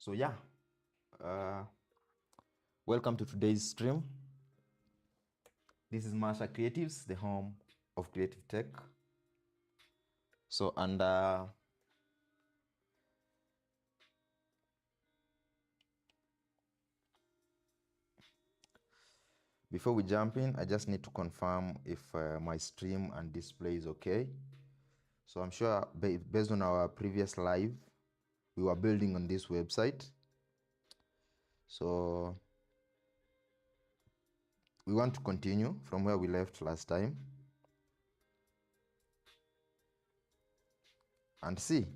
So yeah, welcome to today's stream. This is Marsha Creatives, the home of creative tech. So before we jump in, I just need to confirm if my stream and display is okay. So I'm sure based on our previous live, we were building on this website. So we want to continue from where we left last time and see.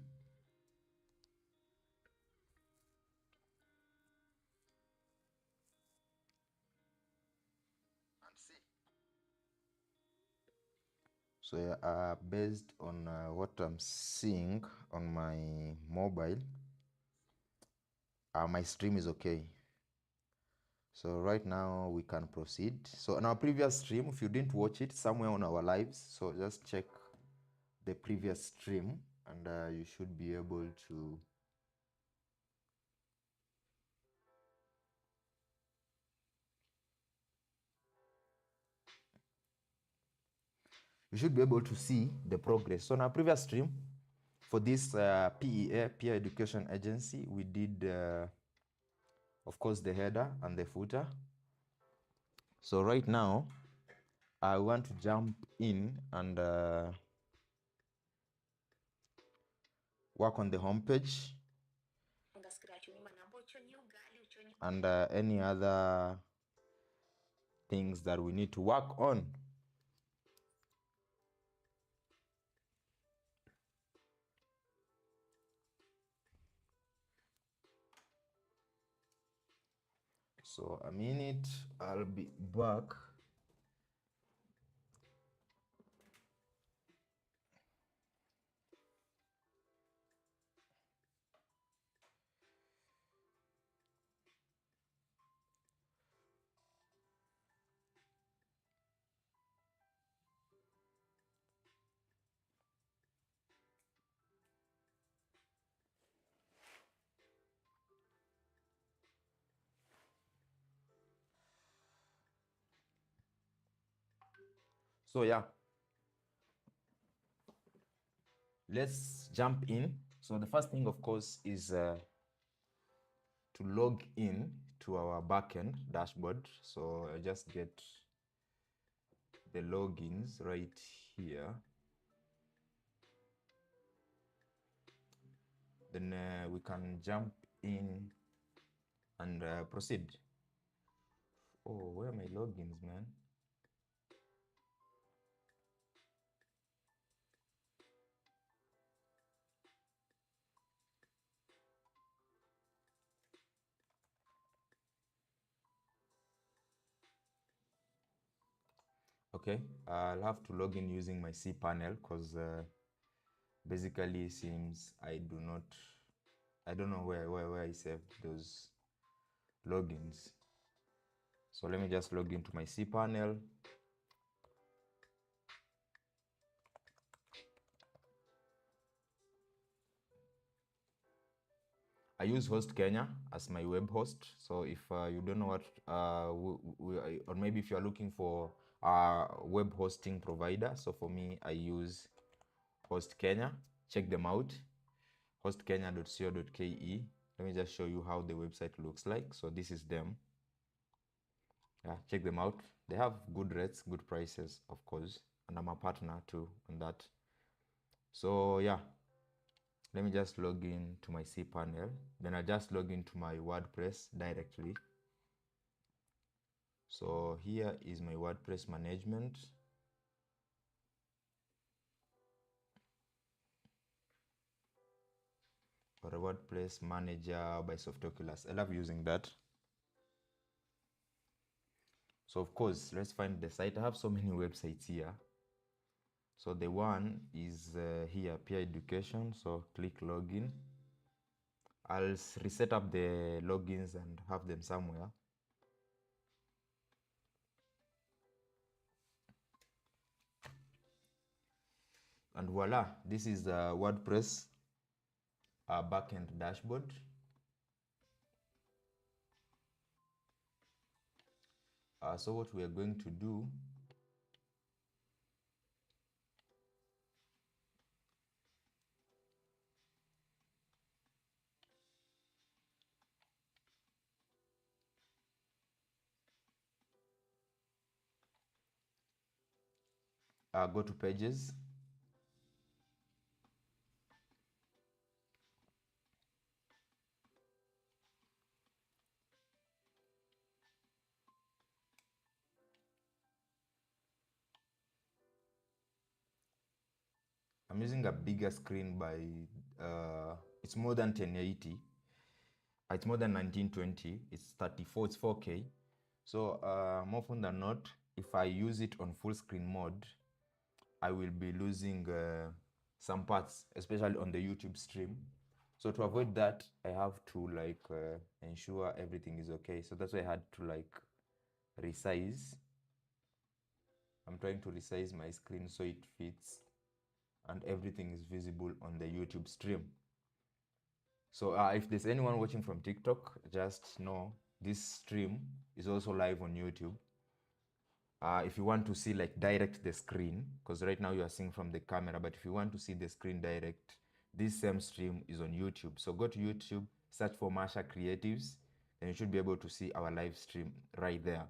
So based on what I'm seeing on my mobile, my stream is okay. So right now we can proceed. So on our previous stream, if you didn't watch it, somewhere on our lives, so just check the previous stream and you should be able to see the progress. So on our previous stream, for this PEA, Peer Education Agency, we did, of course, the header and the footer. So right now, I want to jump in and work on the homepage and any other things that we need to work on. So a minute, I'll be back. So yeah, let's jump in. So the first thing, of course, is to log in to our backend dashboard. So I just get the logins right here. Then we can jump in and proceed. Oh, where are my logins, man? Okay, I'll have to log in using my cPanel because basically seems I don't know where I saved those logins. So let me just log into my cPanel. I use Host Kenya as my web host. So if you don't know what, or maybe if you are looking for a web hosting provider, so for me, I use Host Kenya. Check them out, hostkenya.co.ke. Let me just show you how the website looks like. So this is them. Yeah, check them out. They have good rates, good prices, of course, and I'm a partner too on that. So yeah, let me just log in to my cPanel. Then I just log into my WordPress directly. So here is my WordPress management. Or a WordPress manager by Softoculous. I love using that. So of course, let's find the site. I have so many websites here. So the one is here, Peer Education. So click login. I'll reset up the logins and have them somewhere. And voila, this is the WordPress backend dashboard. So what we are going to do, go to pages. I'm using a bigger screen by, it's more than 1080. It's more than 1920. It's 34, it's 4K. So more often than not, if I use it on full screen mode, I will be losing some parts, especially on the YouTube stream. So to avoid that, I have to like ensure everything is okay. So that's why I had to like resize. I'm trying to resize my screen so it fits and everything is visible on the YouTube stream. So if there's anyone watching from TikTok, just know this stream is also live on YouTube. If you want to see like direct the screen, because right now you are seeing from the camera, but if you want to see the screen direct, this same stream is on YouTube. So go to YouTube, search for Marsha Creatives, and you should be able to see our live stream right there.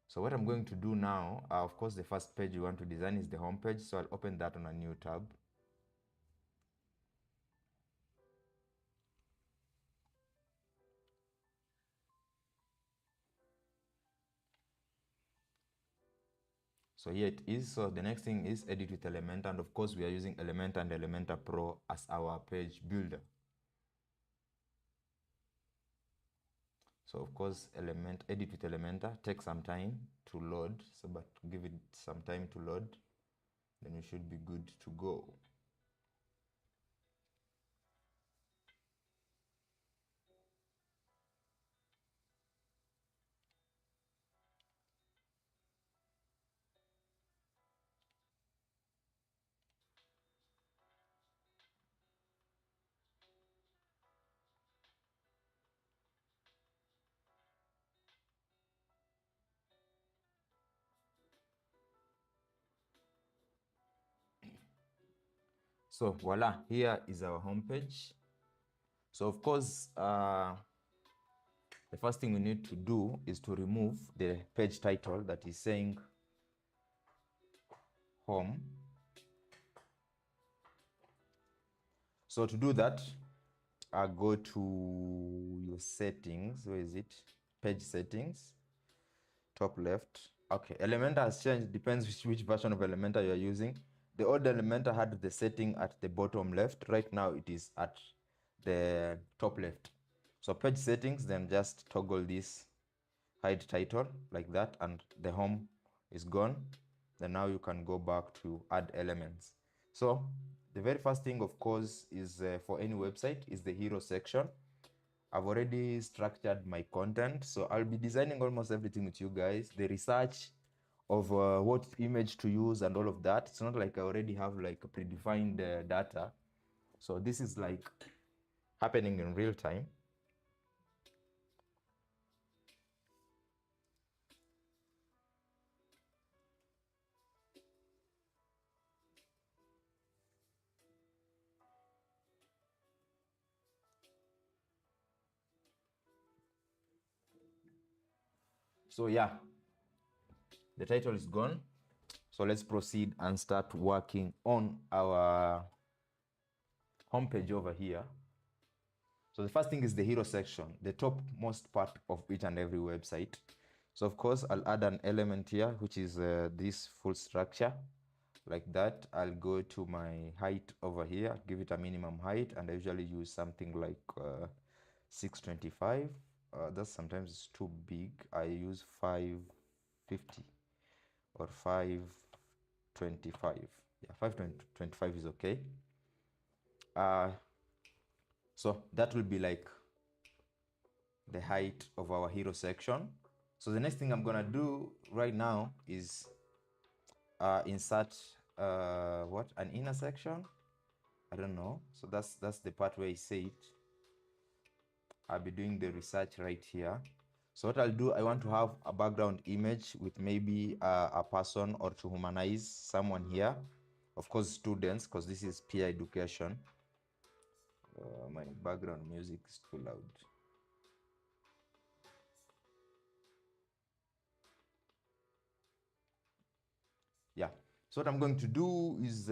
So what I'm going to do now, of course, the first page you want to design is the home page. So I'll open that on a new tab. So here it is. So the next thing is edit with Elementor. And of course, we are using Elementor and Elementor Pro as our page builder. So of course, edit with Elementor takes some time to load. So but give it some time to load, then you should be good to go. So voila, here is our homepage. So of course, the first thing we need to do is to remove the page title that is saying home. So to do that, I go to your settings. Where is it? Page settings, top left. Okay, Elementor has changed. Depends which version of Elementor you are using. The old Elementor had the setting at the bottom left. Right now it is at the top left. So page settings, then just toggle this hide title like that, and the home is gone. Then now you can go back to add elements. So the very first thing, of course, is for any website is the hero section. I've already structured my content, so I'll be designing almost everything with you guys. The research of what image to use and all of that. It's not like I already have like predefined data. So this is like happening in real time. So yeah, the title is gone. So let's proceed and start working on our homepage over here. So the first thing is the hero section, the topmost part of each and every website. So of course, I'll add an element here, which is this full structure like that. I'll go to my height over here, give it a minimum height, and I usually use something like 625. That's sometimes too big. I use 550 or 525. Yeah, 525 is okay. So that will be like the height of our hero section. So the next thing I'm gonna do right now is insert an inner section. I don't know. So that's the part where I say it. I'll be doing the research right here. So what I'll do, I want to have a background image with maybe a person, or to humanize someone here. Of course, students, because this is peer education. My background music is too loud. Yeah. So what I'm going to do is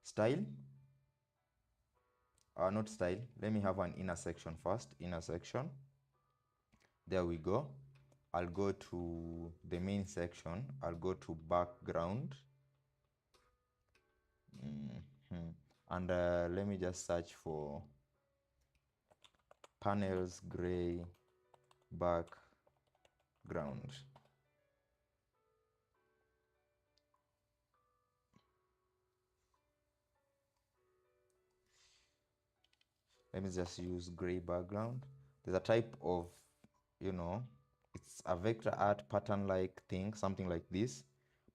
style. Not style. Let me have an inner section first. Inner section. There we go. I'll go to the main section. I'll go to background. And let me just search for panels gray background. Let me just use gray background. There's a type of, it's a vector art pattern like thing, something like this.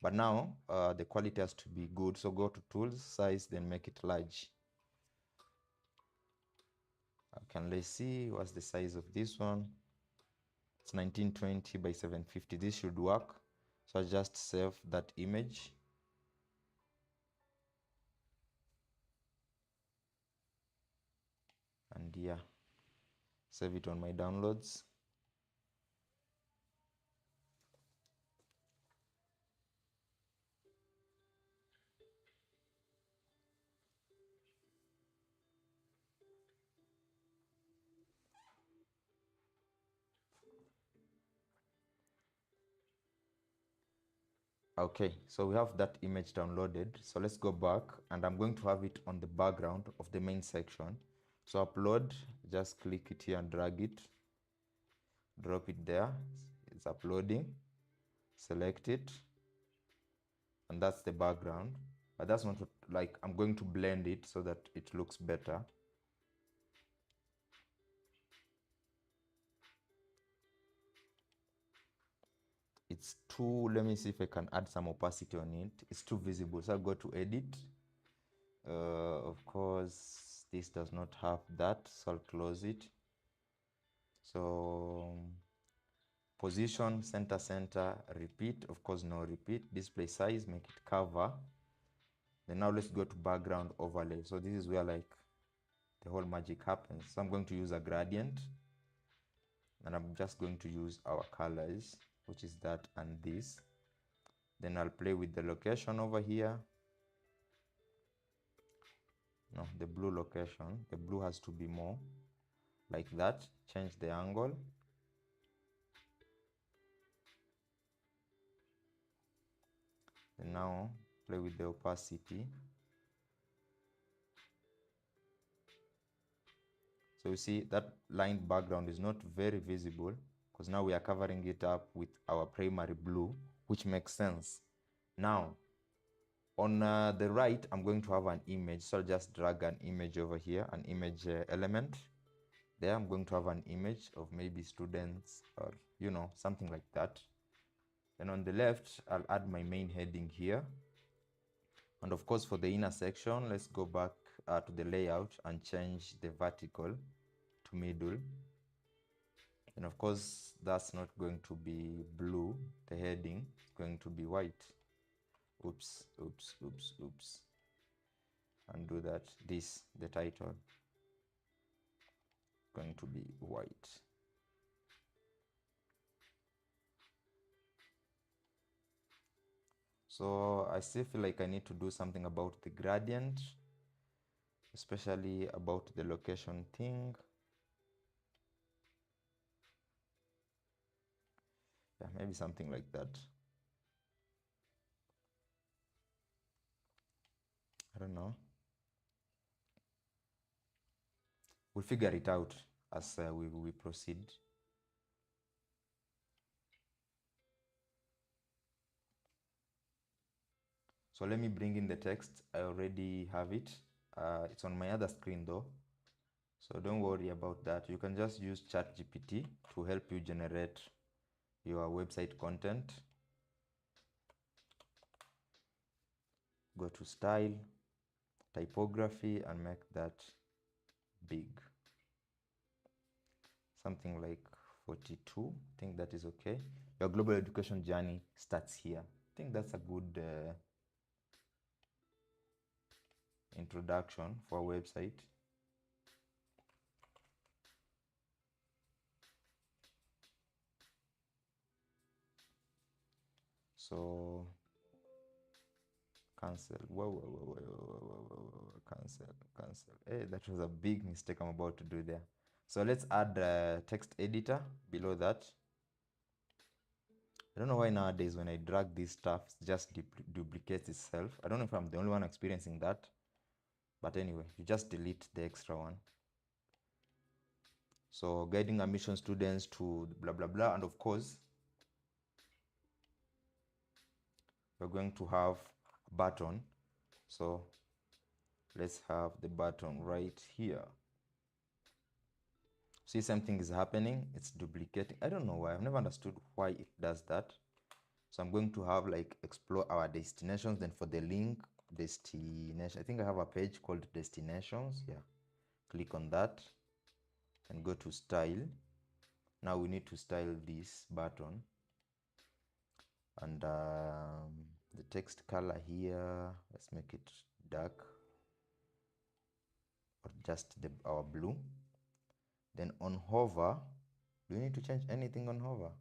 But now the quality has to be good. So go to tools, size, then make it large. Let's see what's the size of this one. It's 1920 by 750. This should work. So I just save that image. And yeah, save it on my downloads. Okay, so we have that image downloaded. So let's go back, and I'm going to have it on the background of the main section. So upload, just click it here and drag it, drop it there. It's uploading, select it, and that's the background. But that's not like, I'm going to blend it so that it looks better. It's too, let me see if I can add some opacity on it. It's too visible, so I'll go to edit. Of course, this does not have that, so I'll close it. So position, center, repeat. Of course, no repeat. Display size, make it cover. Then now let's go to background overlay. So this is where like the whole magic happens. So I'm going to use a gradient, and I'm just going to use our colors, which is that and this. Then I'll play with the location over here. No, the blue location. The blue has to be more like that. Change the angle. And now play with the opacity. So you see that lined background is not very visible, because now we are covering it up with our primary blue, which makes sense. Now, on the right, I'm going to have an image. So I'll just drag an image over here, an image element. There, I'm going to have an image of maybe students, or, something like that. Then on the left, I'll add my main heading here. And of course, for the inner section, let's go back to the layout and change the vertical to middle. And of course, that's not going to be blue. The heading is going to be white. Oops. And do that. The title, going to be white. So I still feel like I need to do something about the gradient, especially about the location thing. Yeah, maybe something like that. I don't know. We'll figure it out as we proceed. So let me bring in the text. I already have it. It's on my other screen though, so don't worry about that. You can just use ChatGPT to help you generate your website content. Go to style, typography, and make that big. something like 42. I think that is okay. Your global education journey starts here. I think that's a good introduction for a website. So cancel. Whoa. Cancel. Hey, that was a big mistake I'm about to do there. So let's add a text editor below that. I don't know why nowadays when I drag this stuff, it just duplicates itself. I don't know if I'm the only one experiencing that. But anyway, you just delete the extra one. So guiding admission students to blah, blah, blah. And of course, we're going to have a button. So let's have the button right here. See, something is happening. It's duplicating. I don't know why. I've never understood why it does that. So I'm going to have like explore our destinations. Then for the link, destination. I think I have a page called destinations. Yeah. Click on that and go to style. Now we need to style this button. And the text color here, let's make it dark or just our blue. Then on hover, do you need to change anything on hover?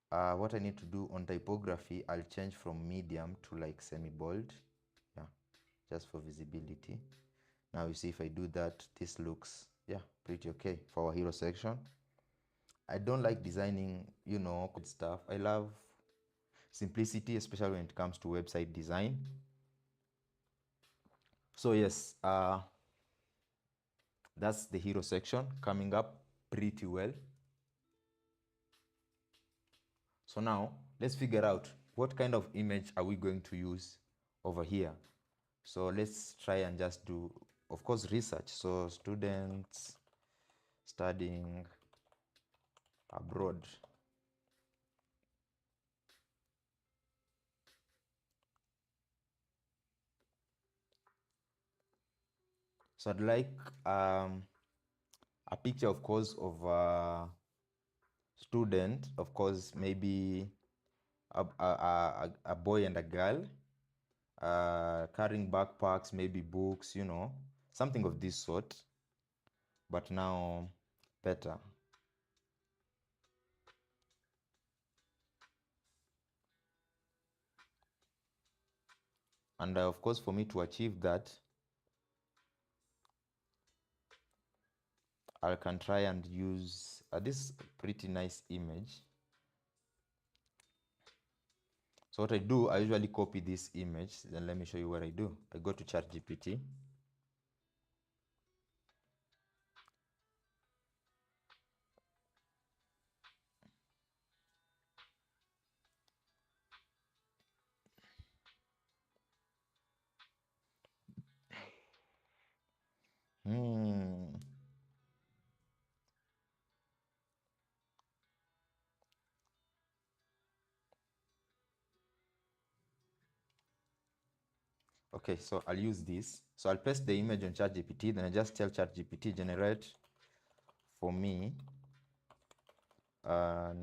What I need to do on typography, I'll change from medium to like semi-bold. Yeah, just for visibility. Now you see if I do that, this looks, yeah, pretty okay for our hero section. I don't like designing, you know, stuff. I love simplicity, especially when it comes to website design. So yes, that's the hero section coming up pretty well. So now let's figure out what kind of image are we going to use over here. So let's try and just do, of course, research. So students studying abroad. So I'd like a picture, of course, of a student, of course, maybe a boy and a girl carrying backpacks, maybe books, you know, something of this sort, but now better. And of course, for me to achieve that, I can try and use this pretty nice image. So what I do, I usually copy this image. Then let me show you what I do. I go to ChatGPT. Okay, so I'll use this. So I'll paste the image on ChatGPT. Then I just tell ChatGPT generate for me a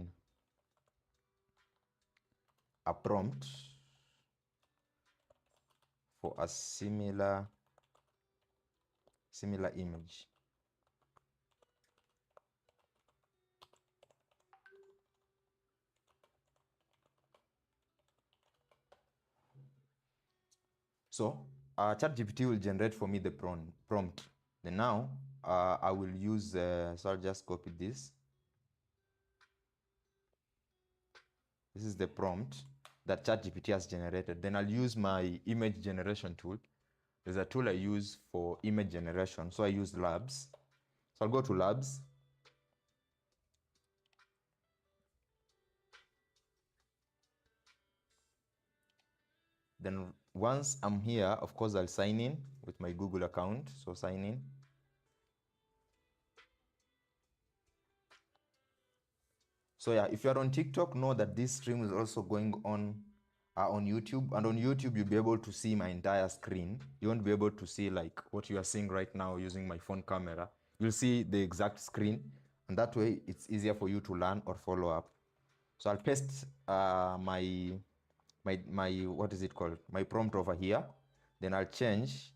prompt for a similar image. So ChatGPT will generate for me the prompt. Then now I will use, so I'll just copy this. This is the prompt that ChatGPT has generated. Then I'll use my image generation tool. There's a tool I use for image generation. So I use Labs. So I'll go to Labs. Then once I'm here, of course, I'll sign in with my Google account. So sign in. So yeah, if you're on TikTok, know that this stream is also going on YouTube. And on YouTube, you'll be able to see my entire screen. You won't be able to see like what you are seeing right now using my phone camera. You'll see the exact screen and that way it's easier for you to learn or follow up. So I'll paste my what is it called, my prompt over here. Then I'll change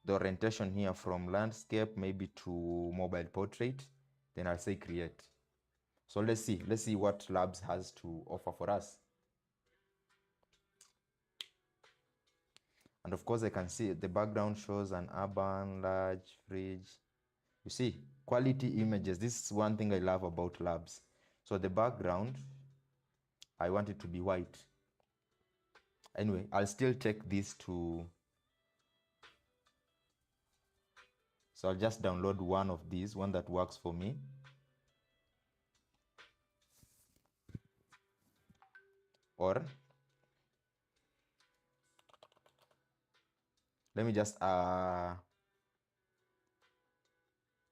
the orientation here from landscape maybe to mobile portrait. Then I'll say create. So let's see what Labs has to offer for us. And of course I can see the background shows an urban large fridge. You see, quality images. This is one thing I love about Labs. So the background, I want it to be white. Anyway, I'll still take this to, so I'll just download one of these, one that works for me. Or let me just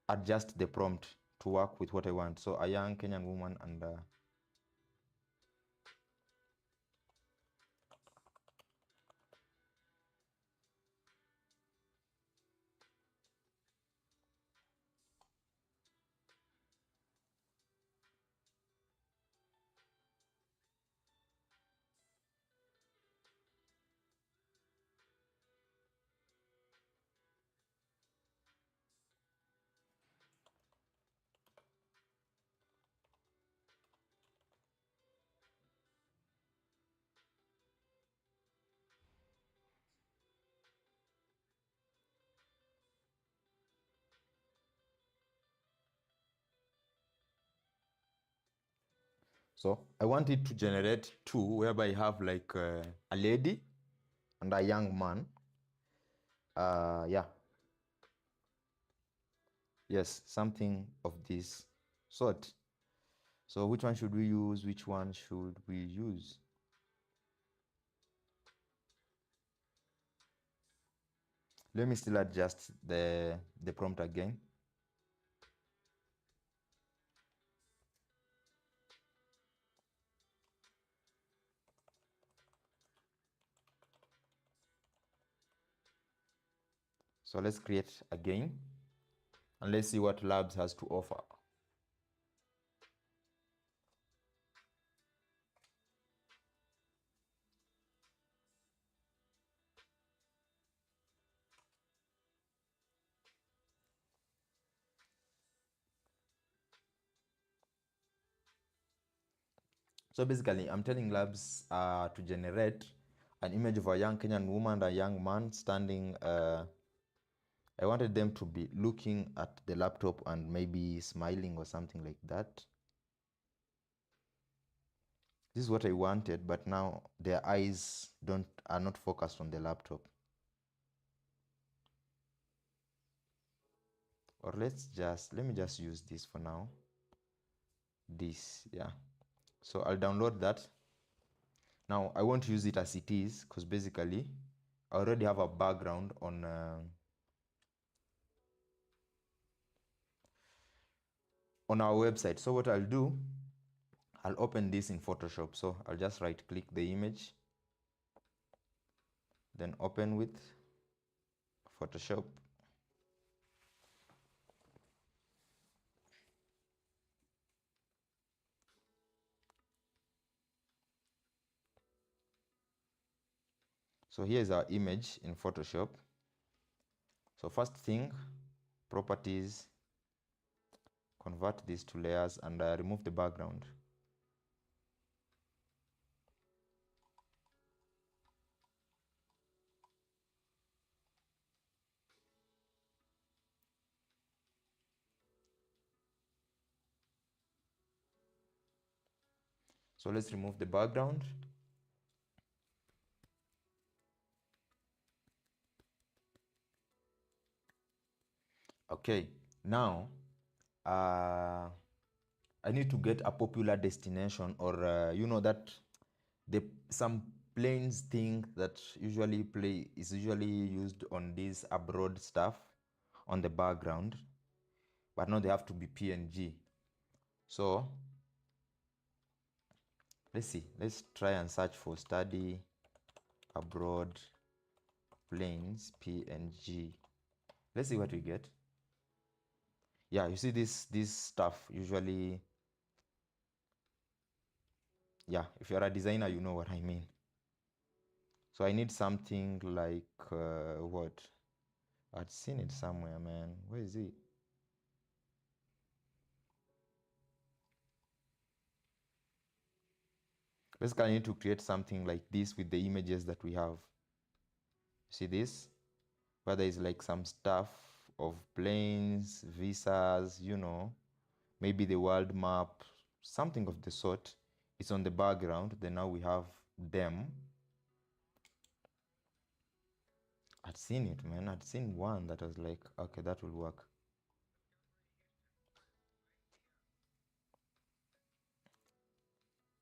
adjust the prompt to work with what I want. So a young Kenyan woman and so I want it to generate two, whereby I have like a lady and a young man. Yeah. Yes, something of this sort. So which one should we use? Which one should we use? Let me still adjust the prompt again. So let's create again and let's see what Labs has to offer. So basically, I'm telling Labs to generate an image of a young Kenyan woman and a young man standing. I wanted them to be looking at the laptop and maybe smiling or something like that. This is what I wanted, but now their eyes are not focused on the laptop. Or let me just use this for now. This, yeah. So I'll download that. Now I won't use it as it is because basically I already have a background on our website. So what I'll do, I'll open this in Photoshop. So I'll just right click the image, then open with Photoshop. So here's our image in Photoshop. So first thing, properties, convert this to layers and remove the background. So let's remove the background. Okay, now I need to get a popular destination, or you know that some planes thing that is usually used on this abroad stuff on the background, but now they have to be PNG. So let's try and search for study abroad planes PNG. Let's see what we get. Yeah, you see this stuff usually, yeah, if you're a designer, you know what I mean. So I need something like what? I'd seen it somewhere, man. Where is it? Basically, I need to create something like this with the images that we have. See this? Where there is like some stuff of planes, visas, you know, maybe the world map, something of the sort. It's on the background. Then now we have them. I'd seen it, man. I'd seen one that was like, okay, that will work.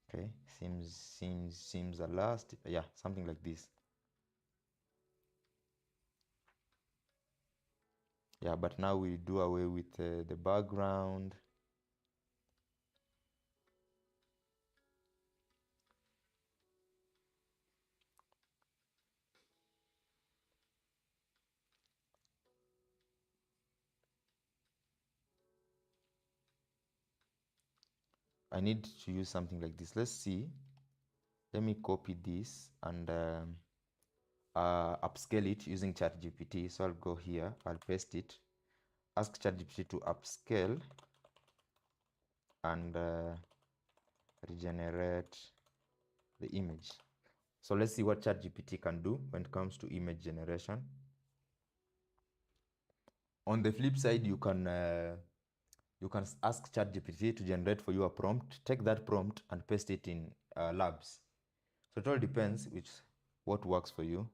Okay, seems the last. Yeah, something like this. Yeah, but now we do away with the background. I need to use something like this. Let's see. Let me copy this and upscale it using ChatGPT. So I'll go here, I'll paste it, ask ChatGPT to upscale and regenerate the image. So let's see what ChatGPT can do when it comes to image generation. On the flip side, you can ask ChatGPT to generate for you a prompt. Take that prompt and paste it in labs. So it all depends what works for you.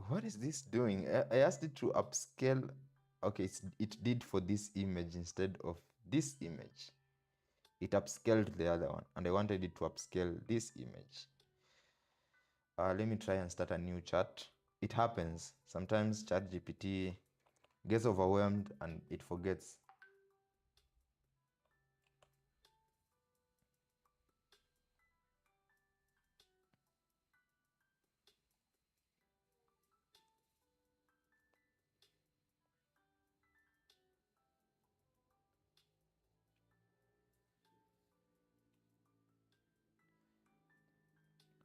What is this doing? I asked it to upscale. Okay, it did for this image instead of this image. It upscaled the other one, and I wanted it to upscale this image. Let me try and start a new chat. It happens. Sometimes ChatGPT gets overwhelmed and it forgets.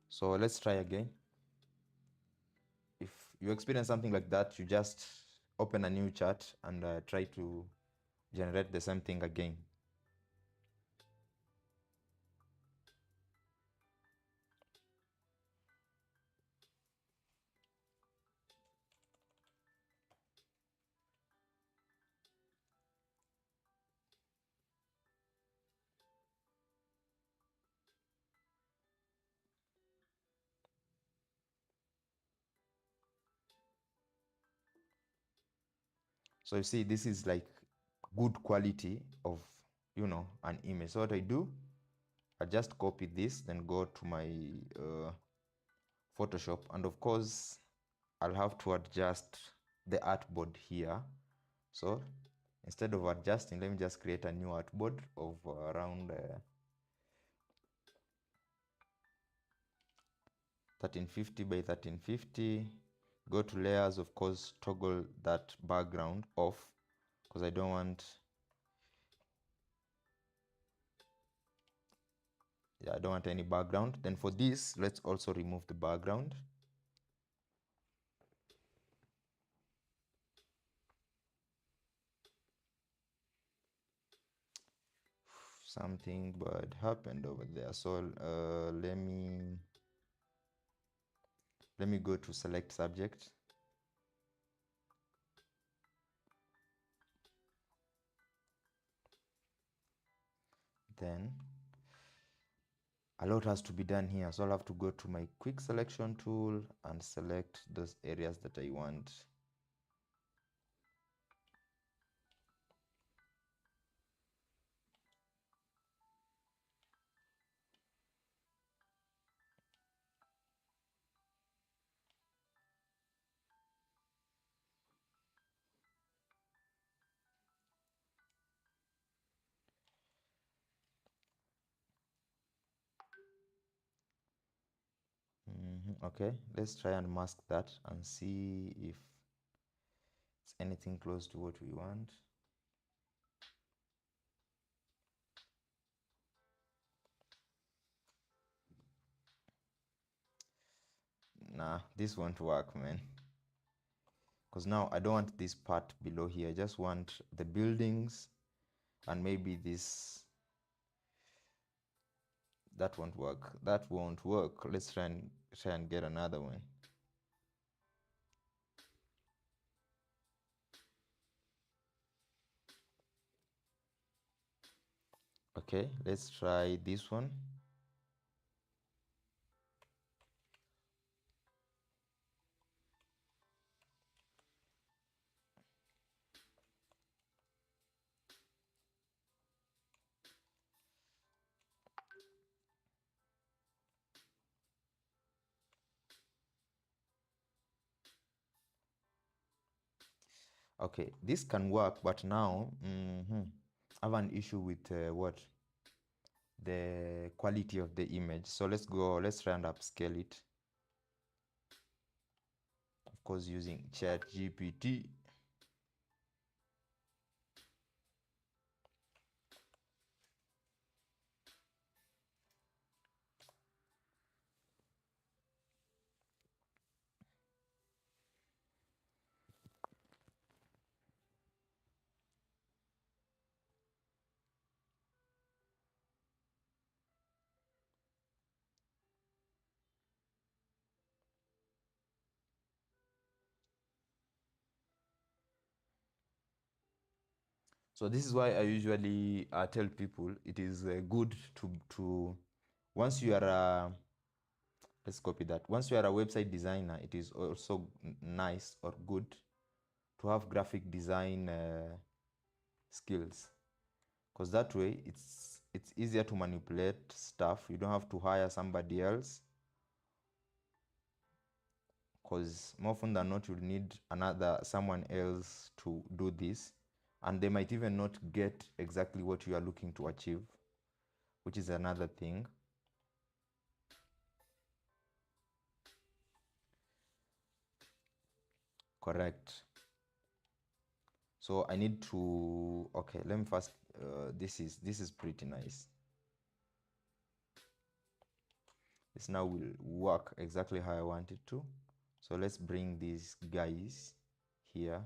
So let's try again. If you experience something like that, you just open a new chat and try to generate the same thing again. So you see, this is like good quality of, an image. So what I do, I just copy this, then go to my Photoshop, and of course, I'll have to adjust the artboard here. So instead of adjusting, let me just create a new artboard of around 1350 by 1350. Go to layers, of course, toggle that background off because I don't want, I don't want any background. Then for this, let's also remove the background. Something bad happened over there. So let me go to select subject. Then a lot has to be done here. So I'll have to go to my quick selection tool and select those areas that I want. Okay, let's try and mask that and see if it's anything close to what we want. Nah, this won't work, man. Because now I don't want this part below here. I just want the buildings and maybe this. That won't work. That won't work. Let's try and get another one. Okay, let's try this one. Okay, this can work, but now I have an issue with what? The quality of the image. So let's try and upscale it. Of course, using ChatGPT. So this is why I usually tell people it is good to once you are a let's copy that. Once you are a website designer, it is also nice or good to have graphic design skills, because that way it's easier to manipulate stuff. You don't have to hire somebody else, because more often than not you'll need someone else to do this, and they might even not get exactly what you are looking to achieve, which is another thing. Correct. So I need to, okay, let me first this is pretty nice. This now will work exactly how I want it to. So let's bring these guys here.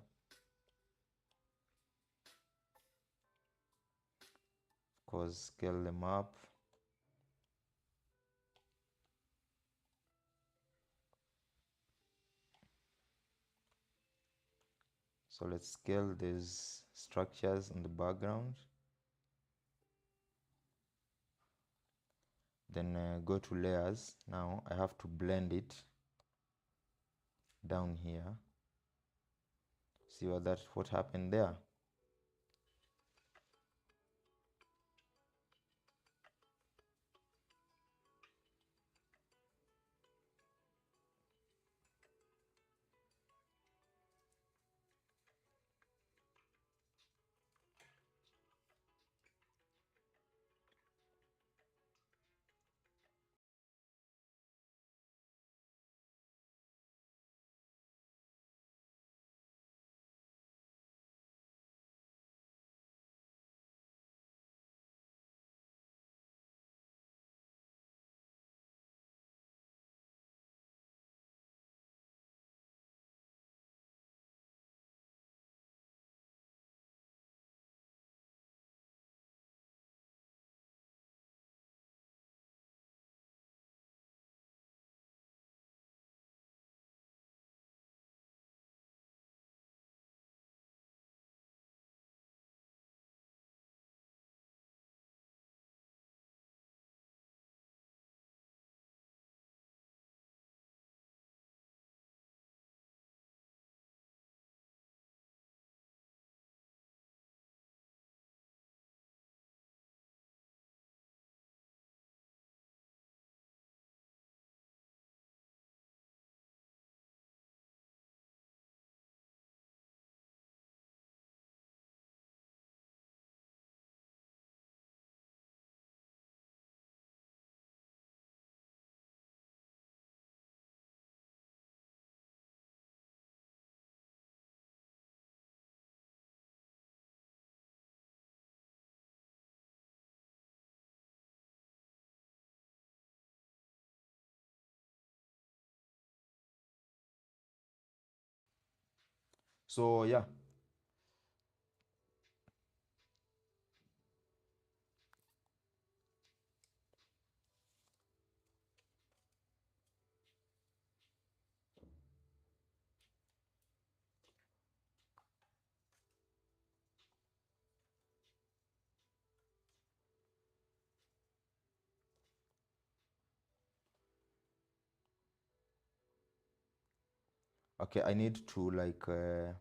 Of course, scale them up. So let's scale these structures in the background. Then go to layers. Now I have to blend it down here. See what happened there. So yeah. Okay, I need to like I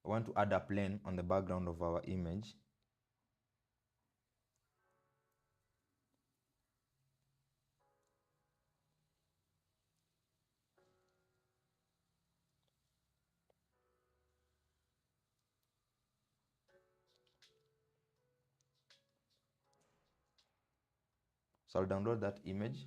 want to add a plane on the background of our image. So I'll download that image.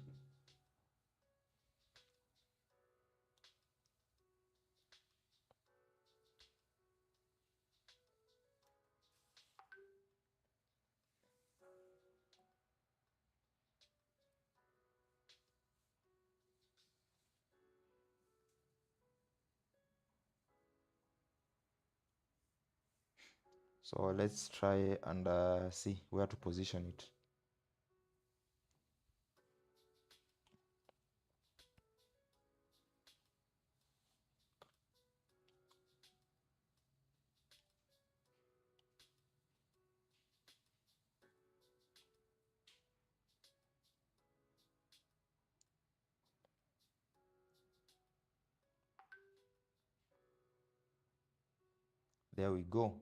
So let's try and see where to position it. There we go.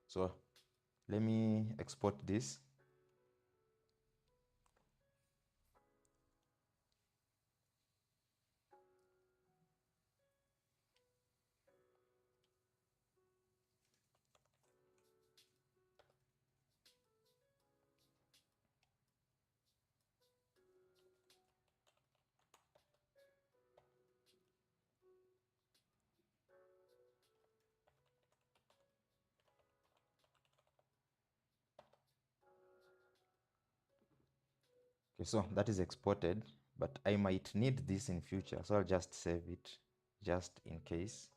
So let me export this. Okay, so that is exported, but I might need this in future, so I'll just save it just in case.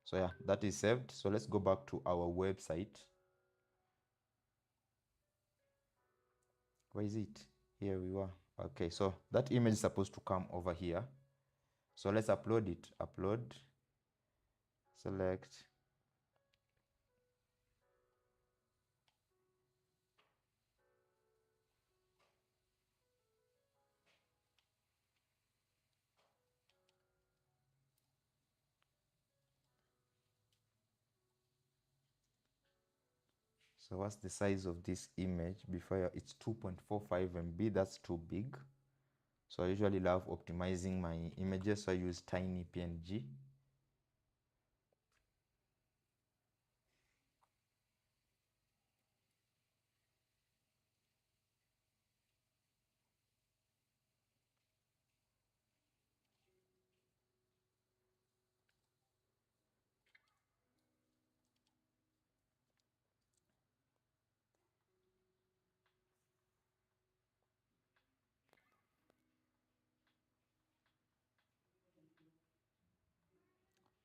So yeah, that is saved. So let's go back to our website. Where is it? Here we were. Okay, so that image is supposed to come over here. So let's upload it. Upload, select. So what's the size of this image before it's 2.45 MB? That's too big. So I usually love optimizing my images, so I use tiny PNG.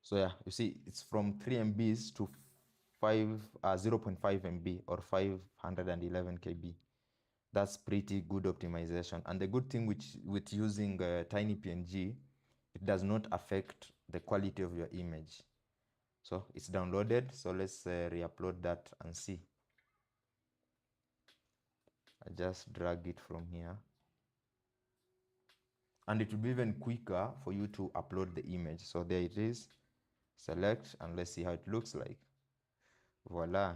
So yeah, you see it's from 3 MBs to 0.5 MB or 511 KB. That's pretty good optimization. And the good thing with using tiny PNG, it does not affect the quality of your image. So it's downloaded. So let's re-upload that and see. I just drag it from here. And it will be even quicker for you to upload the image. So there it is. Select and let's see how it looks like. Voila.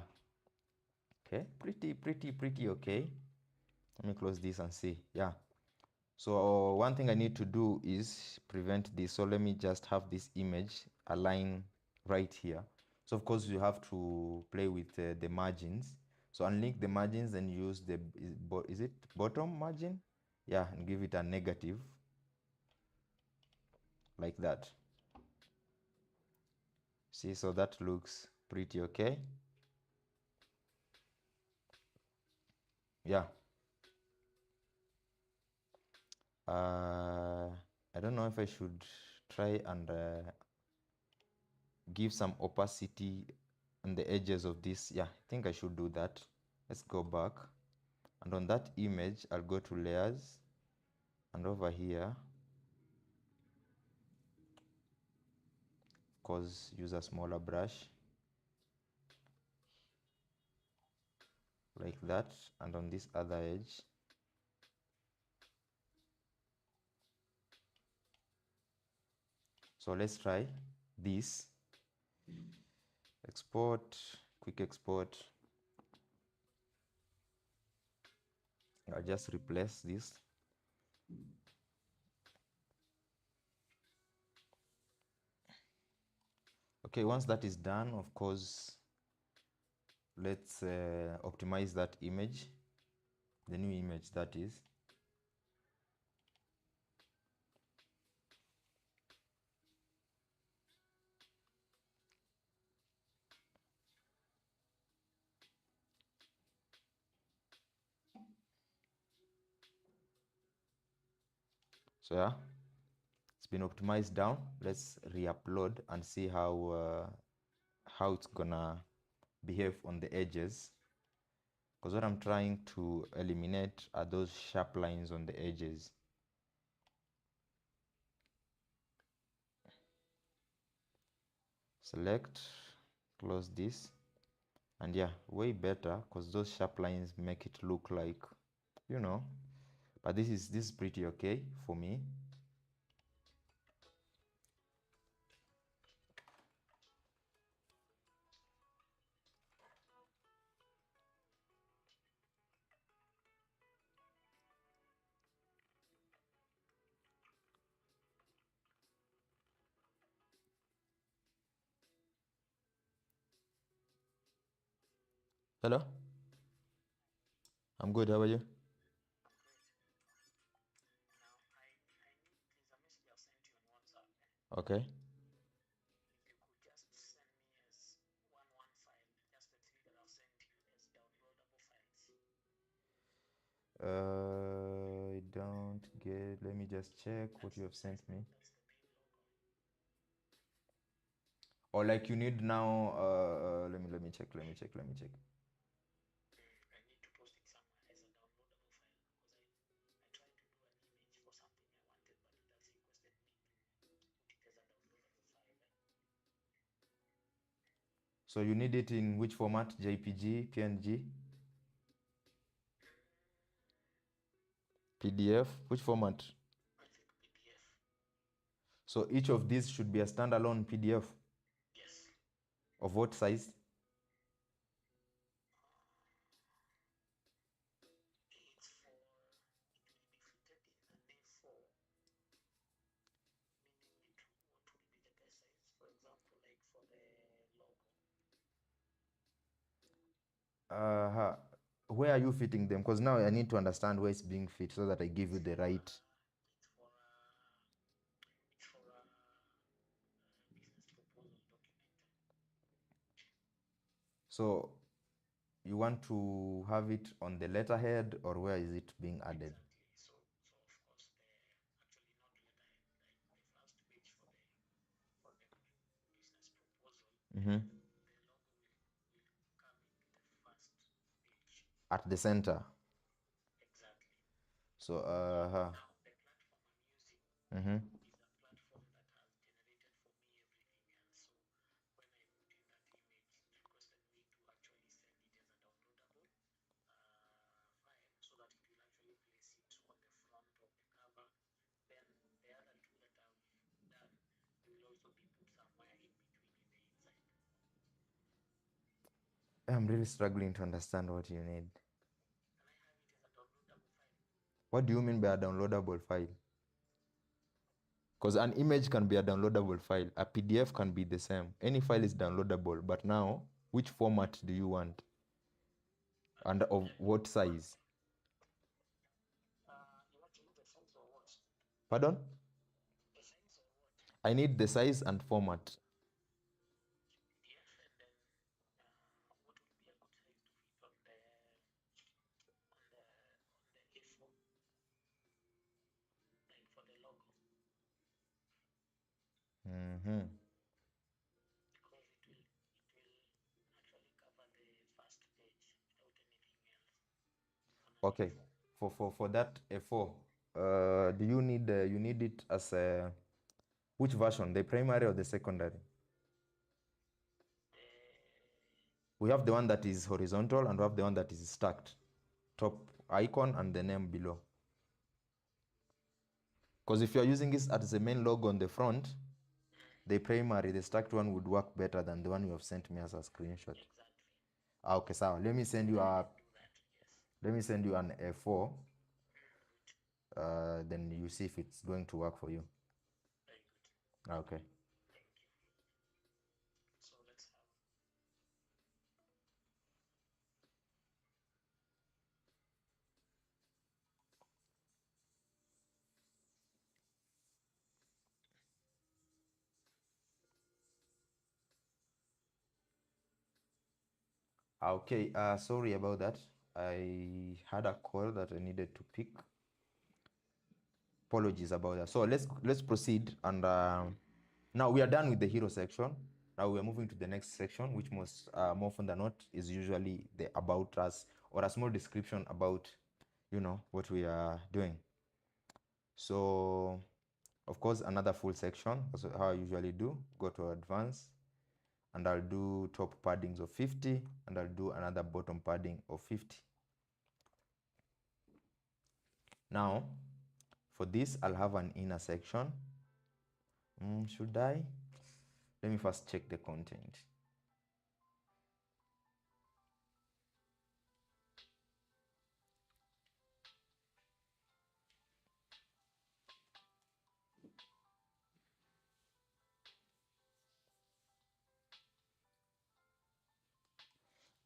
Okay, pretty okay. Let me close this and see. Yeah. So one thing I need to do is prevent this. So let me just have this image align right here. So of course you have to play with the margins. So unlink the margins and use the, is it bottom margin? Yeah, and give it a negative like that. See, so that looks pretty okay. Yeah. I don't know if I should try and give some opacity on the edges of this. Yeah, I think I should do that. Let's go back. And on that image, I'll go to layers. And over here, of course, use a smaller brush. Like that. And on this other edge, so let's try this. Export, quick export. I'll just replace this. Okay, once that is done, of course, let's optimize that image, the new image that is. So yeah, it's been optimized down. Let's re-upload and see how it's gonna behave on the edges. Because what I'm trying to eliminate are those sharp lines on the edges. Select, close this, and yeah, way better because those sharp lines make it look like, you know, but this is pretty okay for me. Hello, I'm good. How are you? Okay. I don't get. Let me just check what you have sent me. Or like you need now. Let me check. Let me check. So you need it in which format? JPG, PNG, PDF? Which format? So each of these should be a standalone PDF. Of what size? Uh, where are you fitting them? Because now I need to understand where it's being fit so that I give you the right. So you want to have it on the letterhead or where is it being added? Mm-hmm. At the center. So, mm-hmm. I'm really struggling to understand what you need. What do you mean by a downloadable file? Because an image can be a downloadable file. A PDF can be the same. Any file is downloadable. But now, which format do you want? And of what size? Pardon? I need the size and format. Mm-hmm. Okay. For that A4, do you need it as a which version? The primary or the secondary? We have the one that is horizontal and we have the one that is stacked. Top icon and the name below. Because if you are using this as the main logo on the front, the primary, the stacked one would work better than the one you have sent me as a screenshot. Okay, so let me send you an A4. Then you see if it's going to work for you. Okay. Okay, sorry about that. I had a call that I needed to pick. Apologies about that. So let's proceed. And now we are done with the hero section. Now we are moving to the next section, which most more often than not is usually the about us or a small description about, what we are doing. So, of course, another full section. That's how I usually do. Go to advanced, and I'll do top paddings of 50, and I'll do another bottom padding of 50. Now, for this, I'll have an inner section. Should I? Let me first check the content.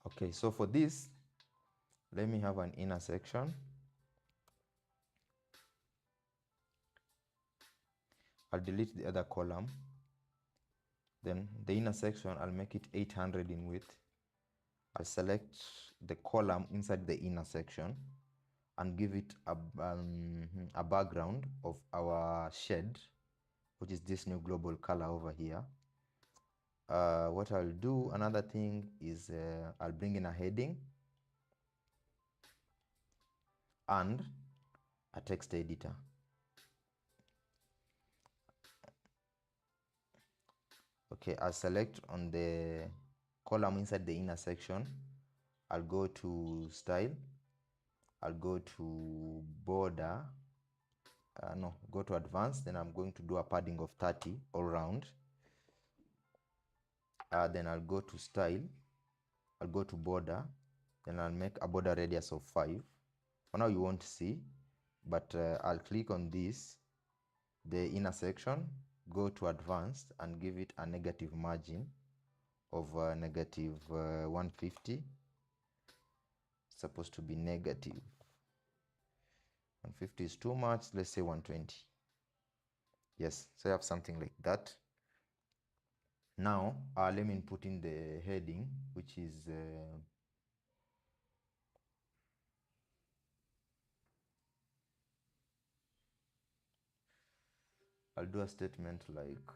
Okay, so for this, let me have an inner section. I'll delete the other column. Then the inner section, I'll make it 800 in width. I'll select the column inside the inner section and give it a background of our shed, which is this new global color over here. What I'll do, another thing is I'll bring in a heading and a text editor. Okay, I'll select on the column inside the inner section. I'll go to style. I'll go to border. No, go to advanced. Then I'm going to do a padding of 30 all round. Then I'll go to style. I'll go to border. Then I'll make a border radius of 5. For now you won't see, but I'll click on this, the inner section, go to advanced and give it a negative margin of negative 150. It's supposed to be negative 150 is too much. Let's say 120. Yes, so I have something like that. Now let me put in the heading, which is I'll do a statement like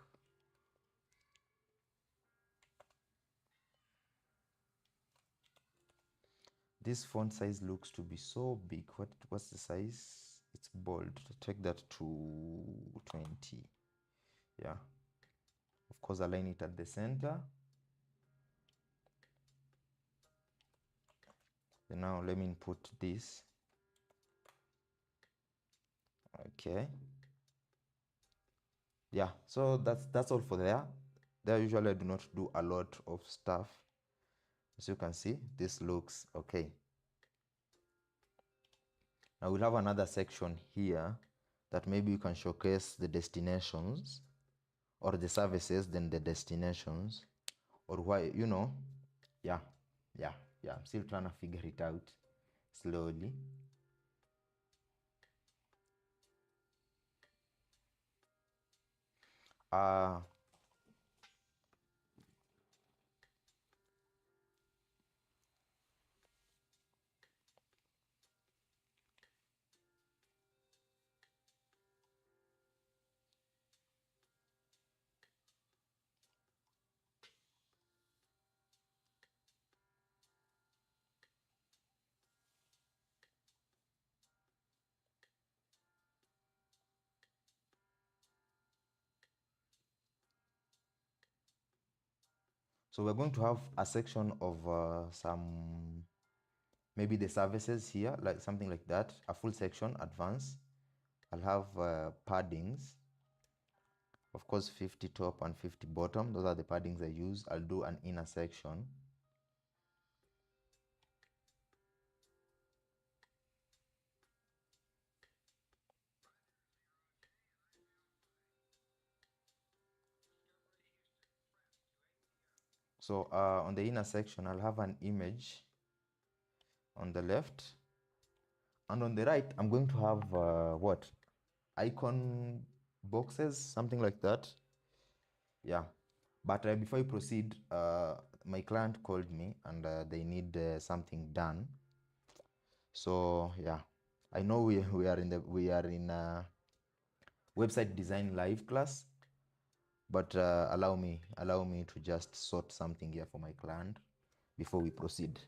this font size looks to be so big. What's the size? It's bold. Take that to 20. Yeah. Of course, align it at the center. And now let me input this. Okay. Yeah, so that's all for there. There usually I do not do a lot of stuff. As you can see, this looks okay. Now we'll have another section here that maybe you can showcase the destinations or the services, then the destinations, or why, you know, yeah, yeah, yeah. I'm still trying to figure it out slowly. Uh, so we're going to have a section of some, maybe the services here, like something like that, a full section, advanced. I'll have paddings, of course, 50 top and 50 bottom. Those are the paddings I use. I'll do an inner section. So on the inner section, I'll have an image on the left, and on the right, I'm going to have what? Icon boxes, something like that. Yeah. But before I proceed, my client called me and they need something done. So yeah, I know we are in a website design live class, but allow me to just sort something here for my client before we proceed.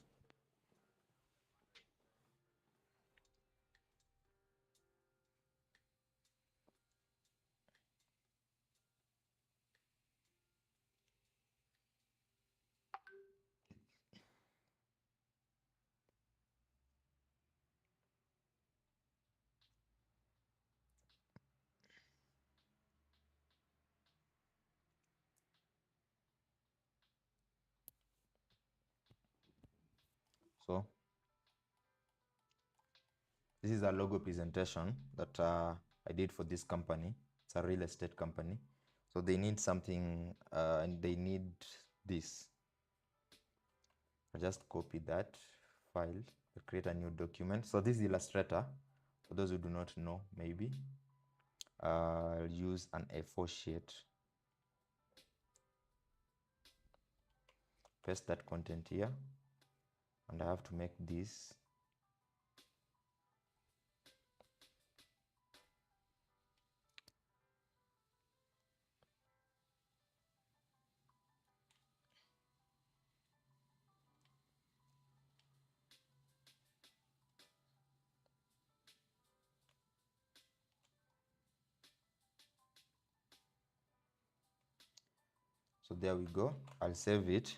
So this is a logo presentation that I did for this company. It's a real estate company. So they need something and they need this. I just copy that file, create a new document. So this is Illustrator. For those who do not know, maybe I'll use an A4 sheet. Paste that content here, and I have to make this. So there we go. I'll save it.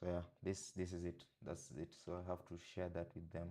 So yeah, this is it. That's it. So I have to share that with them.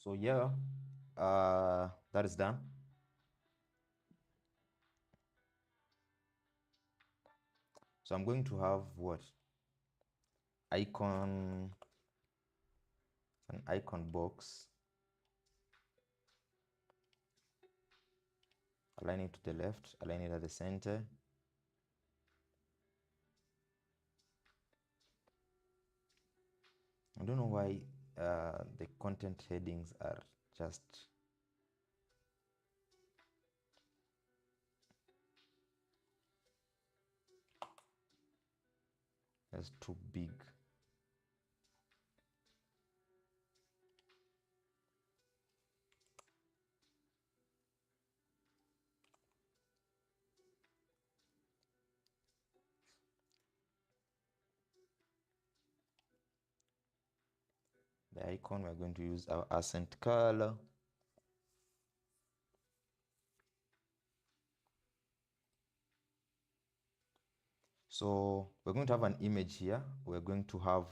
So yeah, that is done. So I'm going to have what? Icon, an icon box. Align it to the left, align it at the center. I don't know why the content headings are just too big. The icon, we're going to use our accent color. So we're going to have an image here. We're going to have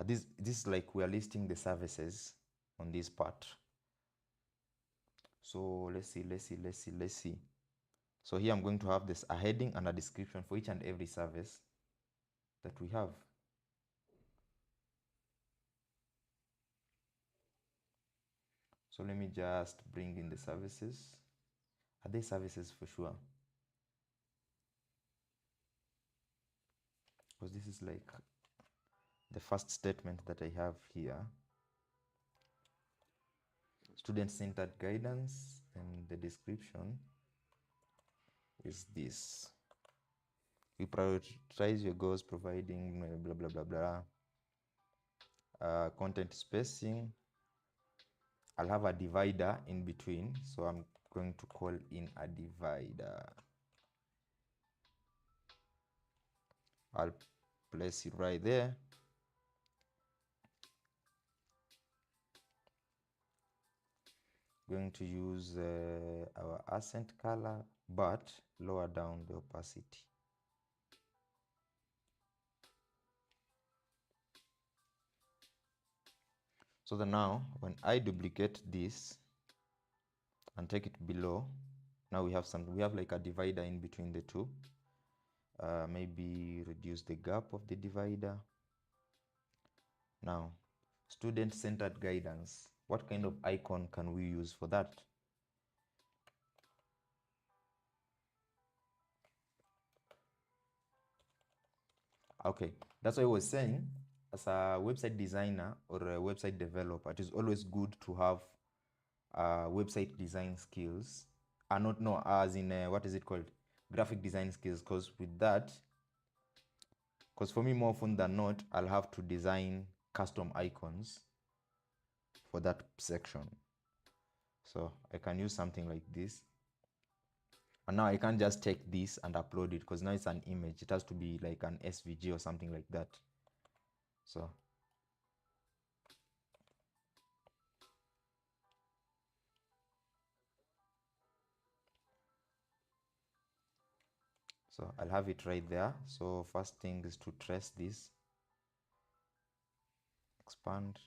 this is like we are listing the services on this part. So let's see. So here I'm going to have this a heading and a description for each and every service that we have. So let me just bring in the services. Are they services for sure? Because this is like the first statement that I have here. Student-centered guidance, and the description is this. We prioritize your goals, providing blah, blah, blah, blah. Content spacing. I'll have a divider in between. So I'm going to call in a divider. I'll place it right there. Going to use our accent color, but lower down the opacity. So that now when I duplicate this and take it below, now we have like a divider in between the two. Maybe reduce the gap of the divider. Now, student-centered guidance. What kind of icon can we use for that? Okay, that's what I was saying. As a website designer or a website developer, it is always good to have website design skills. Not no, as in what is it called? Graphic design skills. Because with that, because for me, more often than not, I'll have to design custom icons for that section. So I can use something like this. And now I can't just take this and upload it because now it's an image. It has to be like an SVG or something like that. So I'll have it right there. So first thing is to trace this, expand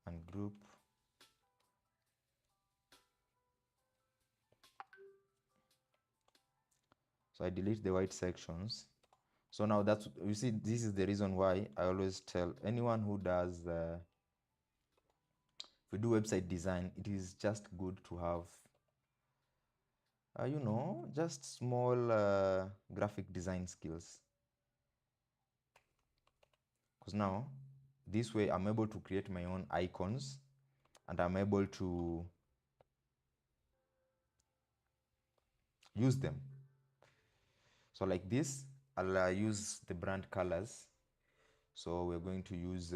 and group. So I delete the white sections. So now that's, you see, this is the reason why I always tell anyone who does, if we do website design, it is just good to have, just small graphic design skills. Because now, this way I'm able to create my own icons and I'm able to use them. So like this, I'll use the brand colors. So we're going to use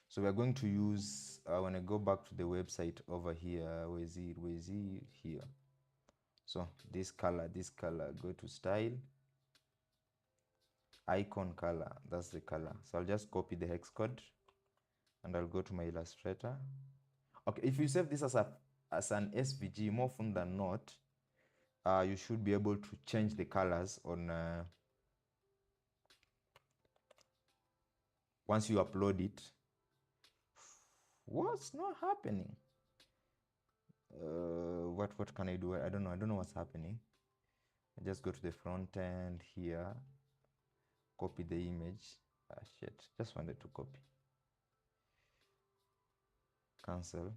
so we're going to use, when I go back to the website over here, where is it? Here. So this color, go to style, icon color, that's the color. So I'll just copy the hex code and I'll go to my Illustrator. Okay, if you save this as a as an SVG, more often than not, you should be able to change the colors on once you upload it. What's not happening? What can I do? I don't know what's happening. I just go to the front end here, copy the image. Shit, just wanted to copy. Cancel.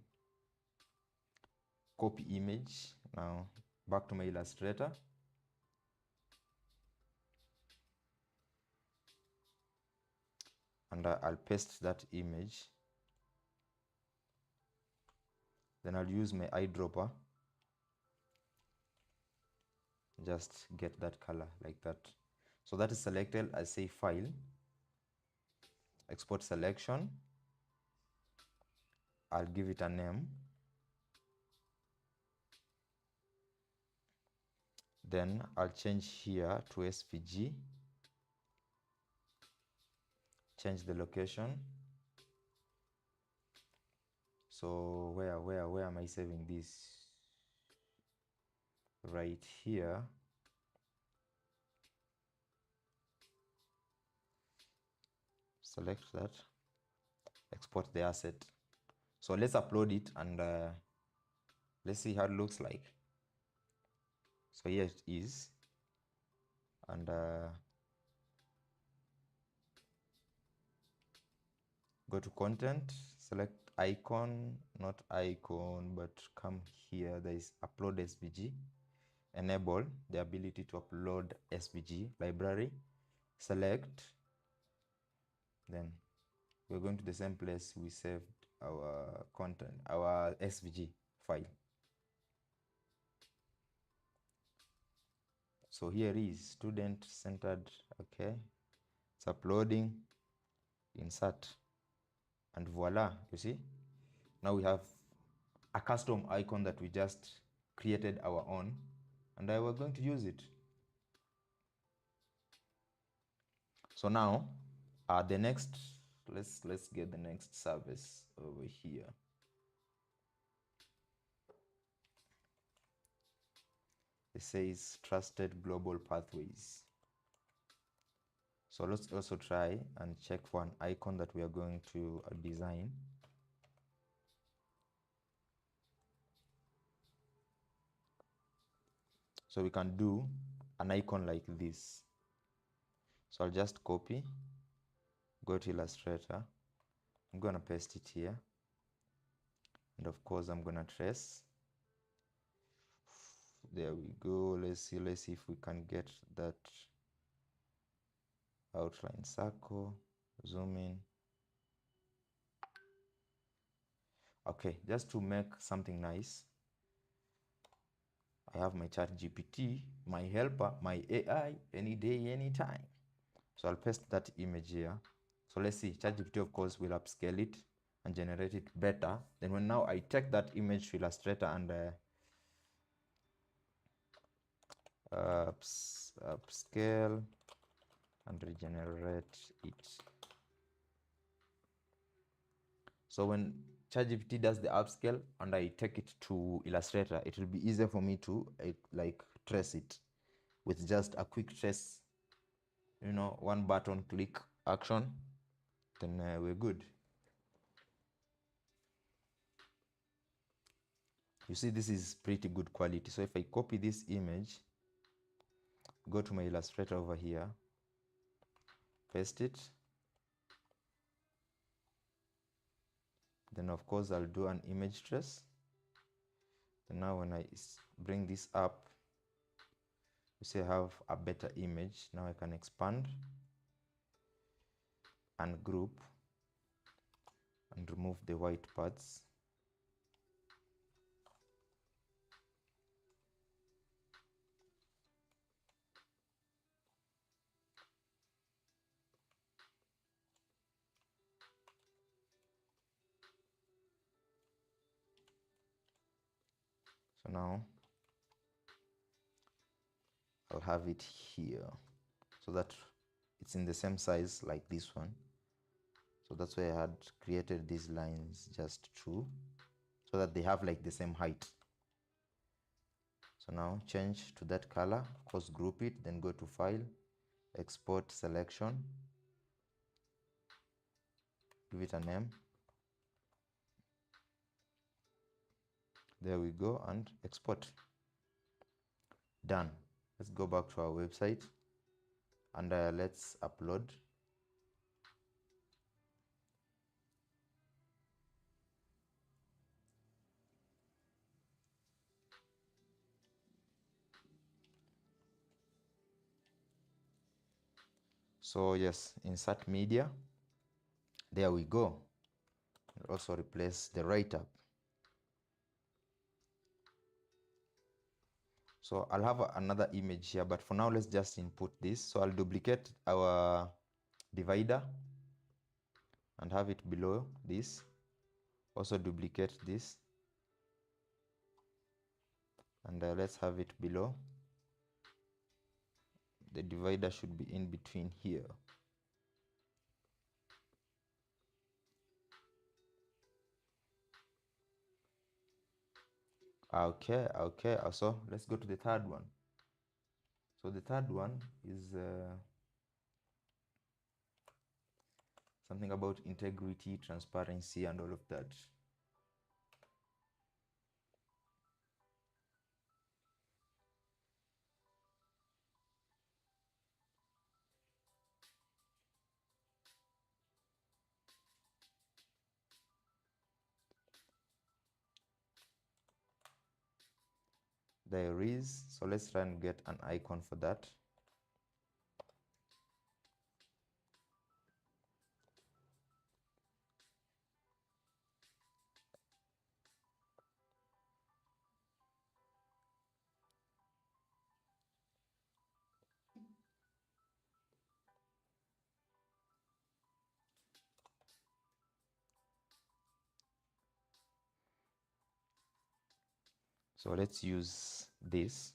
Copy image. Now back to my Illustrator. And I'll paste that image. Then I'll use my eyedropper. Just get that color like that. So that is selected. I say File, Export Selection. I'll give it a name. Then I'll change here to SVG. Change the location. So where am I saving this? Right here. Select that. Export the asset. So let's upload it and let's see how it looks like. So here it is. And go to content, select icon, not icon, but come here. There is upload SVG. Enable the ability to upload SVG library. Select. Then we're going to the same place we saved our content, our SVG file. So here is student centered. Okay, it's uploading. Insert, and voila, you see, now we have a custom icon that we just created our own, and we're going to use it. So now the next, let's get the next service over here. It says trusted global pathways. So let's also try and check for an icon that we are going to design. So we can do an icon like this. So I'll just copy, go to Illustrator. I'm gonna paste it here. And of course I'm gonna trace. There we go. Let's see if we can get that outline circle. Zoom in. Okay, just to make something nice, I have my ChatGPT, my helper, my AI, any day, anytime. So I'll paste that image here. So let's see, ChatGPT of course will upscale it and generate it better. Then when now I take that image to Illustrator and upscale and regenerate it. So when ChatGPT does the upscale and I take it to Illustrator, it will be easier for me to like trace it with just a quick trace, you know, one button click action, then we're good. You see, this is pretty good quality. So if I copy this image, go to my Illustrator over here, paste it, then of course I'll do an image trace. Then now when I bring this up, you see I have a better image. Now I can expand and group and remove the white parts. So now I'll have it here so that it's in the same size like this one. So that's why I had created these lines just two. so that they have like the same height. So now change to that color, of course group it, then go to File, Export Selection, give it a name. There we go, and export. Done. Let's go back to our website and let's upload. So yes, insert media. There we go. I'll also replace the write-up. So I'll have another image here, but for now let's just input this. So I'll duplicate our divider and have it below this. Also duplicate this and let's have it below. The divider should be in between here. Okay, so let's go to the third one. So the third one is something about integrity, transparency, and all of that. There is, so let's try and get an icon for that. So let's use this.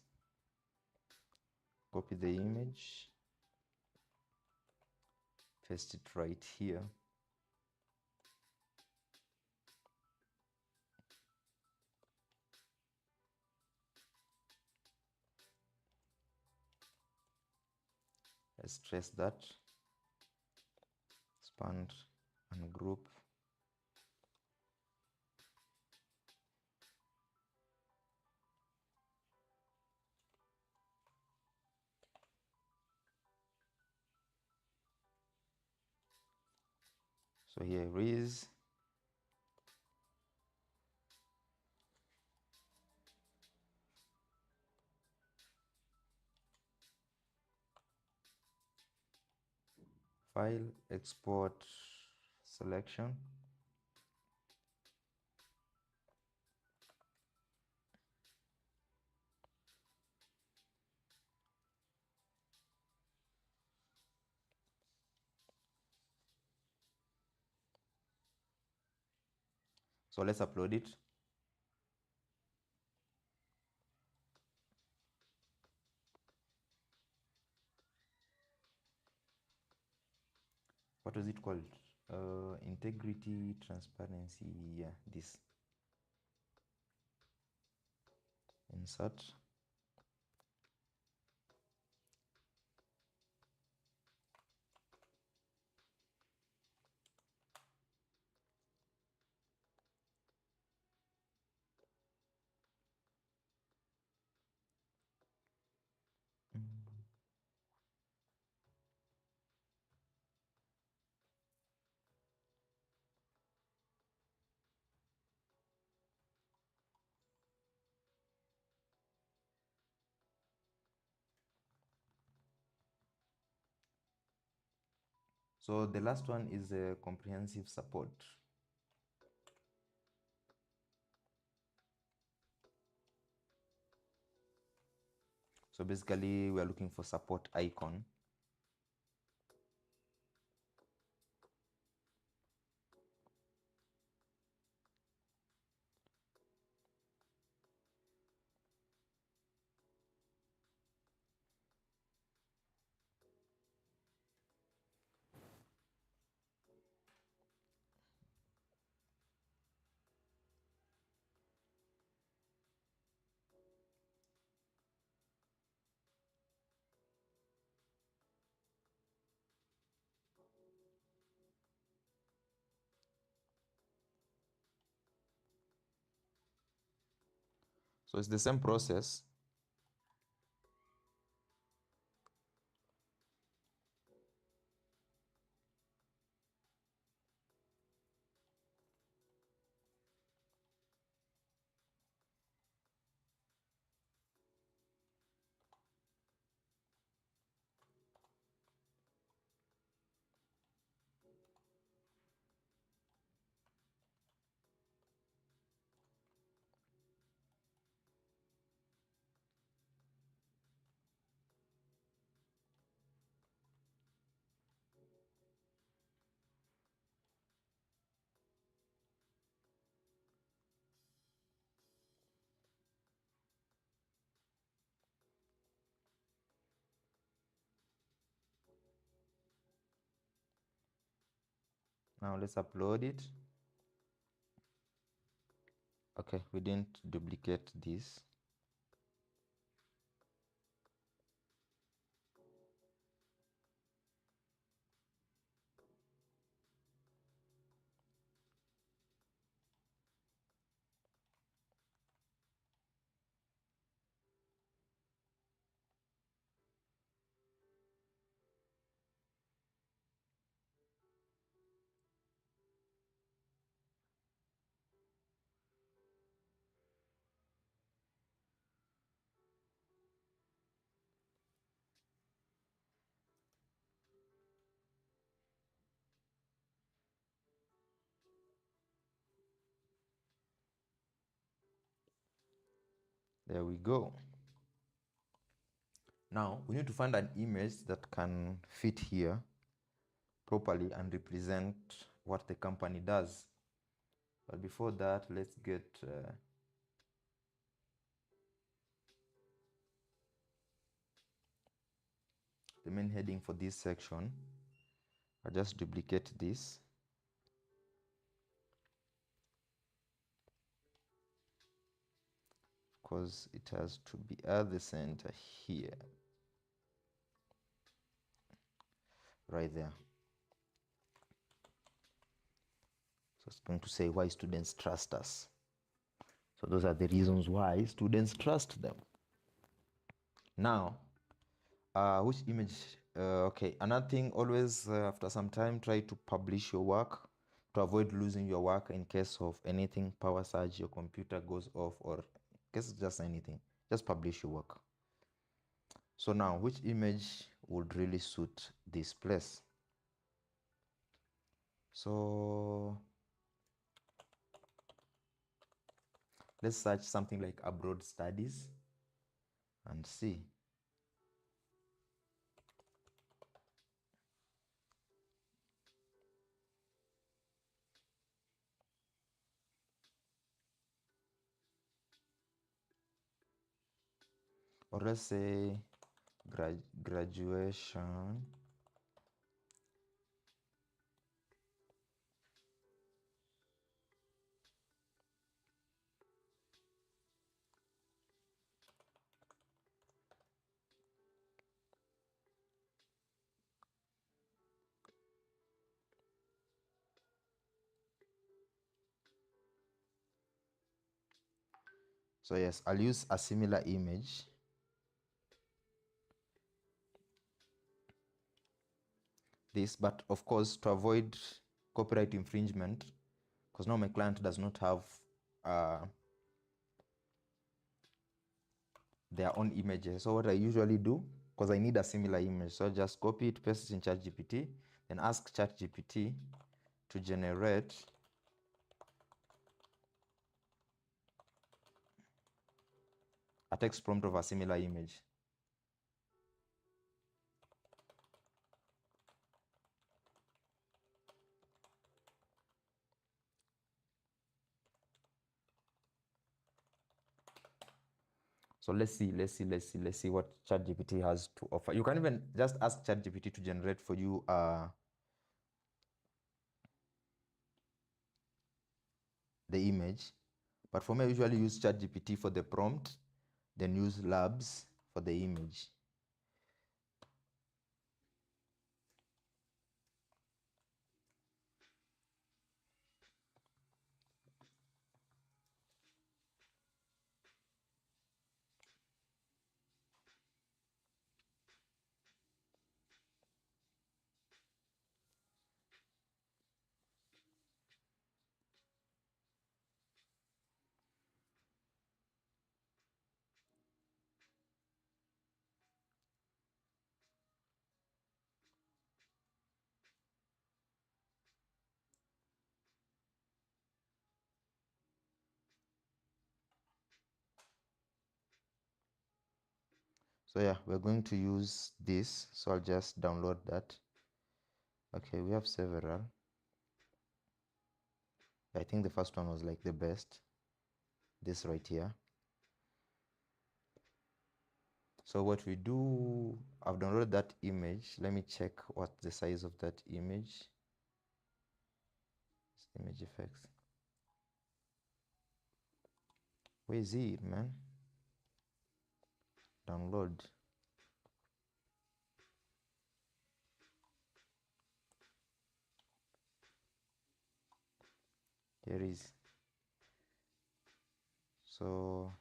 Copy the image, paste it right here. Let's trace that, expand and group. So here is. File, export, selection. So let's upload it. What was it called? Integrity, transparency, yeah, this. Insert. So the last one is comprehensive support. So basically we are looking for support icon. So it's the same process. Now let's upload it. Okay, we didn't duplicate this. There we go. Now we need to find an image that can fit here properly and represent what the company does. But before that, let's get the main heading for this section. I just duplicate this. Because it has to be at the center here. Right there. So it's going to say why students trust us. So those are the reasons why students trust them. Now, which image? Okay, another thing, always after some time, try to publish your work to avoid losing your work in case of anything, power surge, your computer goes off, or in case just anything. Just publish your work. So now, which image would really suit this place? So let's search something like abroad studies and see. Or let's say graduation So yes, I'll use a similar image. This, but of course, to avoid copyright infringement, because now my client does not have their own images. So what I usually do, because I need a similar image, so I just copy it, paste it in ChatGPT, then ask ChatGPT to generate a text prompt of a similar image. So let's see what ChatGPT has to offer. You can even just ask ChatGPT to generate for you the image. But for me, I usually use ChatGPT for the prompt, then use Labs for the image. So yeah, we're going to use this. So I'll just download that. Okay, we have several. I think the first one was like the best. This right here. So what we do, I've downloaded that image. Let me check what's the size of that image. It's image effects. Where is it, man? Download. Here is. So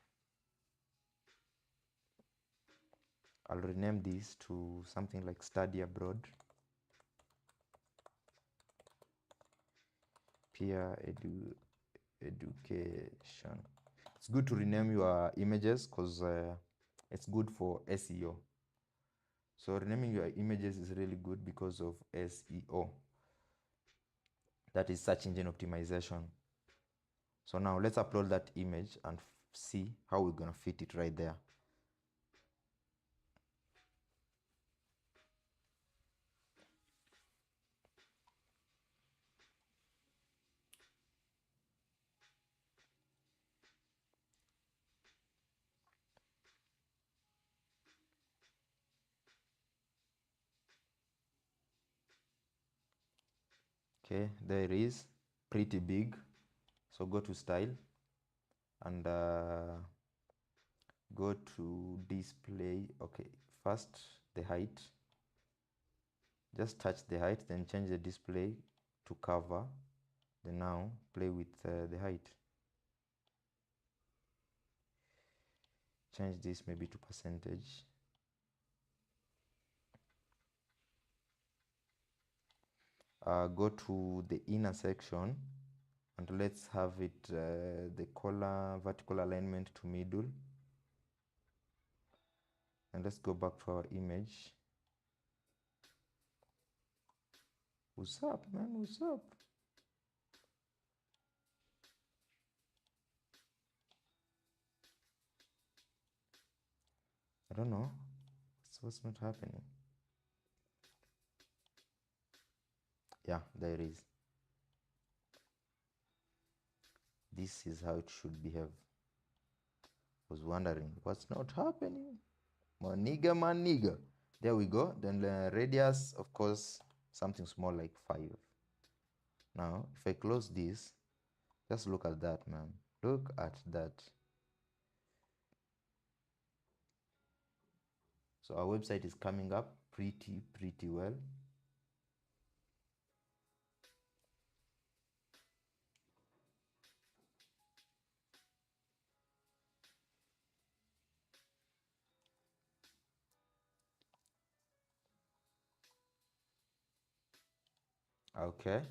I'll rename this to something like study abroad. Peer education. It's good to rename your images because it's good for SEO. So renaming your images is really good because of SEO. That is search engine optimization. So now let's upload that image and see how we're gonna fit it right there. Okay, there it is, pretty big. So go to style and go to display. Okay, first the height. Just touch the height, then change the display to cover. Then now play with the height. Change this maybe to percentage. Go to the inner section and let's have it the color vertical alignment to middle. And let's go back to our image. What's up, man? What's up? I don't know. What's not happening? Yeah, there it is. This is how it should behave. Was wondering what's not happening. Man nigga. There we go. Then the radius, of course, something small like 5. Now, if I close this, just look at that, man. Look at that. So our website is coming up pretty well. Okay.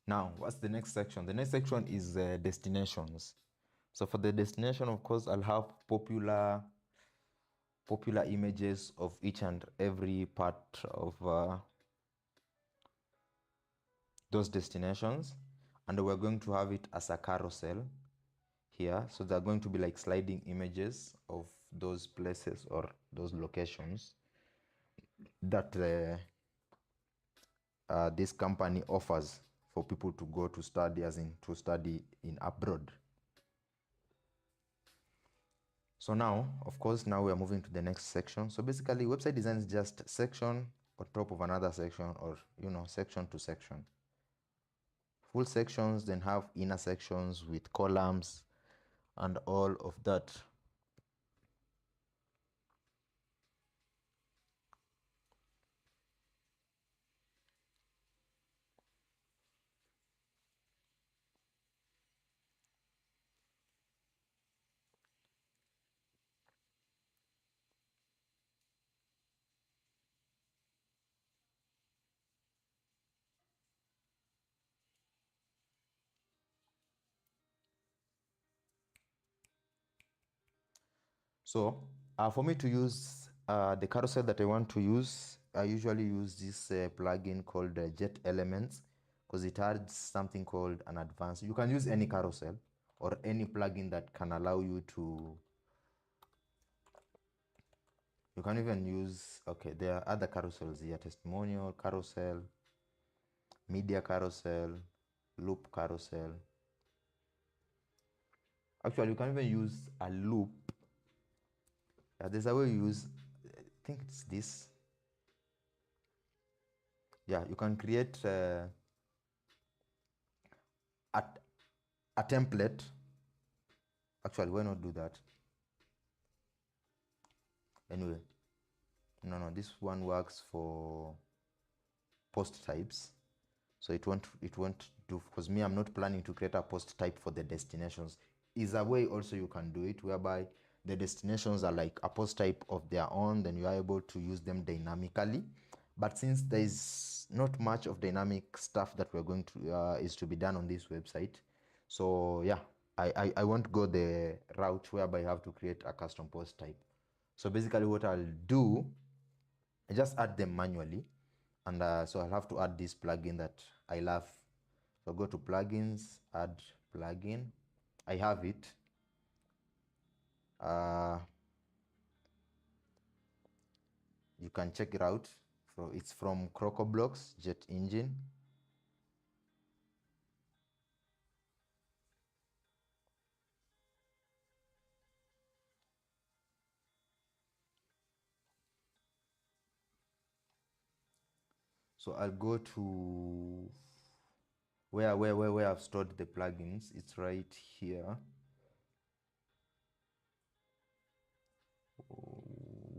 Now, what's the next section? The next section is destinations. So for the destination, of course, I'll have popular images of each and every part of those destinations, and we're going to have it as a carousel here. So they're going to be like sliding images of those places or those locations that this company offers for people to go to study, as in to study in abroad. So now, of course, now we are moving to the next section. So basically, website design is just section on top of another section, or section to section. Full sections then have inner sections with columns and all of that. So for me to use the carousel that I want to use, I usually use this plugin called Jet Elements, because it adds something called an advanced. You can use any carousel or any plugin that can allow you to. You can even use, okay, there are other carousels here: testimonial carousel, media carousel, loop carousel. Actually, you can even use a loop. There's a way you use, I think it's this. Yeah, you can create a template. Actually, why not do that? Anyway, no, this one works for post types. So it won't do, because me, I'm not planning to create a post type for the destinations. Is a way also you can do it whereby the destinations are like a post type of their own, then you are able to use them dynamically. But since there is not much of dynamic stuff that we're going to is to be done on this website, so yeah, I won't go the route whereby I have to create a custom post type. So basically what I'll do, I just add them manually. And so I'll have to add this plugin that I love. So go to plugins, add plugin. I have it. You can check it out. So it's from CrocoBlocks Jet Engine. So I'll go to where I've stored the plugins. It's right here.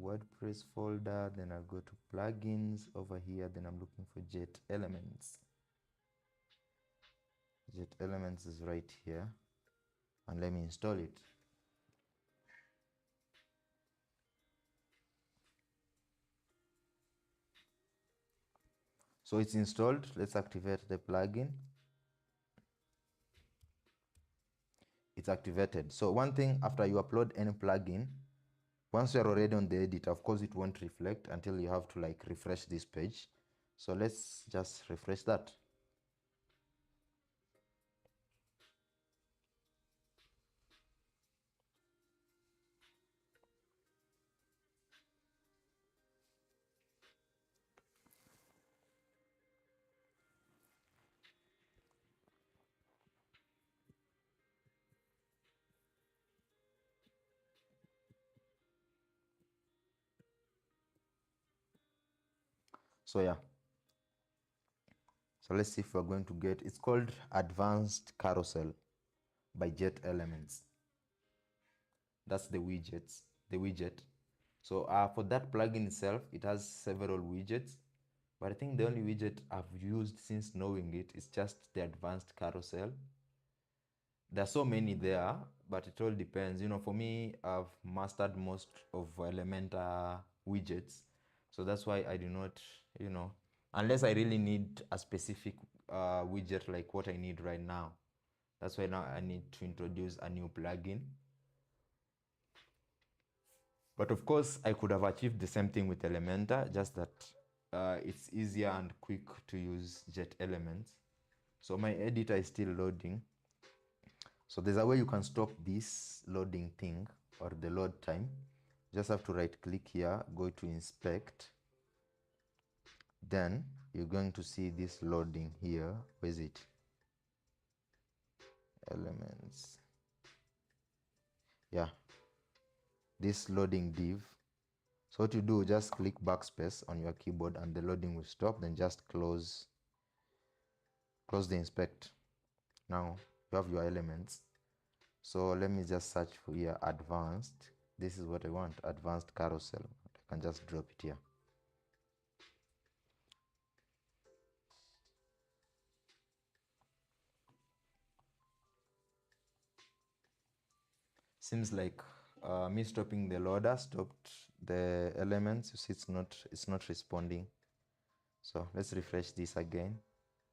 WordPress folder, then I'll go to plugins over here, then I'm looking for Jet Elements. Jet Elements is right here, and let me install it. So it's installed. Let's activate the plugin. It's activated. So one thing, after you upload any plugin, once you're already on the editor, of course it won't reflect until you have to like refresh this page. So let's just refresh that. So yeah. So let's see if we're going to get, it's called Advanced Carousel by Jet Elements. That's the widget. So for that plugin itself, it has several widgets, but I think the only widget I've used since knowing it is just the Advanced Carousel. There are so many there, but it all depends. For me, I've mastered most of Elementor widgets. So that's why I do not, unless I really need a specific widget like what I need right now. That's why now I need to introduce a new plugin. But of course, I could have achieved the same thing with Elementor, just that it's easier and quick to use Jet Elements. So my editor is still loading. So there's a way you can stop this loading thing or the load time. You just have to right click here, go to inspect. Then you're going to see this loading here. Where is it? Elements. Yeah. This loading div. So what you do, just click backspace on your keyboard and the loading will stop. Then just close the inspect. Now you have your elements. So let me just search for here advanced. This is what I want, advanced carousel. I can just drop it here. Seems like me stopping the loader stopped the elements. You see it's not responding. So let's refresh this again.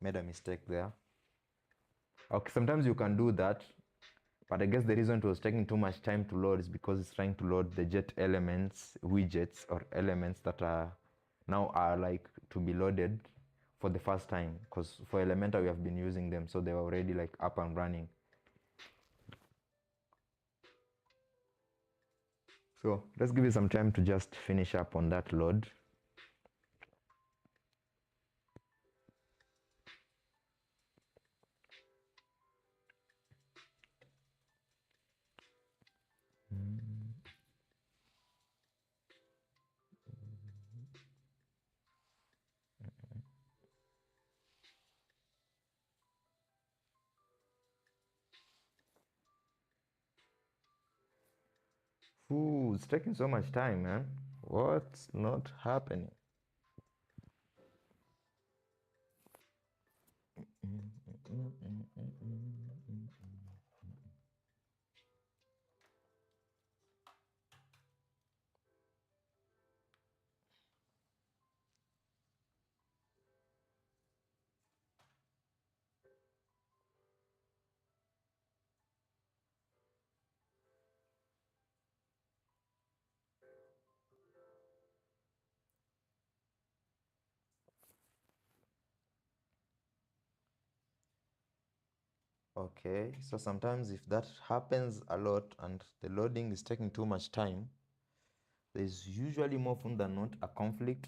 Made a mistake there. Okay, sometimes you can do that, but I guess the reason it was taking too much time to load is because it's trying to load the Jet Elements widgets or elements that are now like to be loaded for the first time, because for Elementor we have been using them, so they were already like up and running. So let's give it some time to just finish up on that load. Ooh, it's taking so much time, man. What's not happening? Okay, so sometimes if that happens a lot and the loading is taking too much time, there's usually more often than not a conflict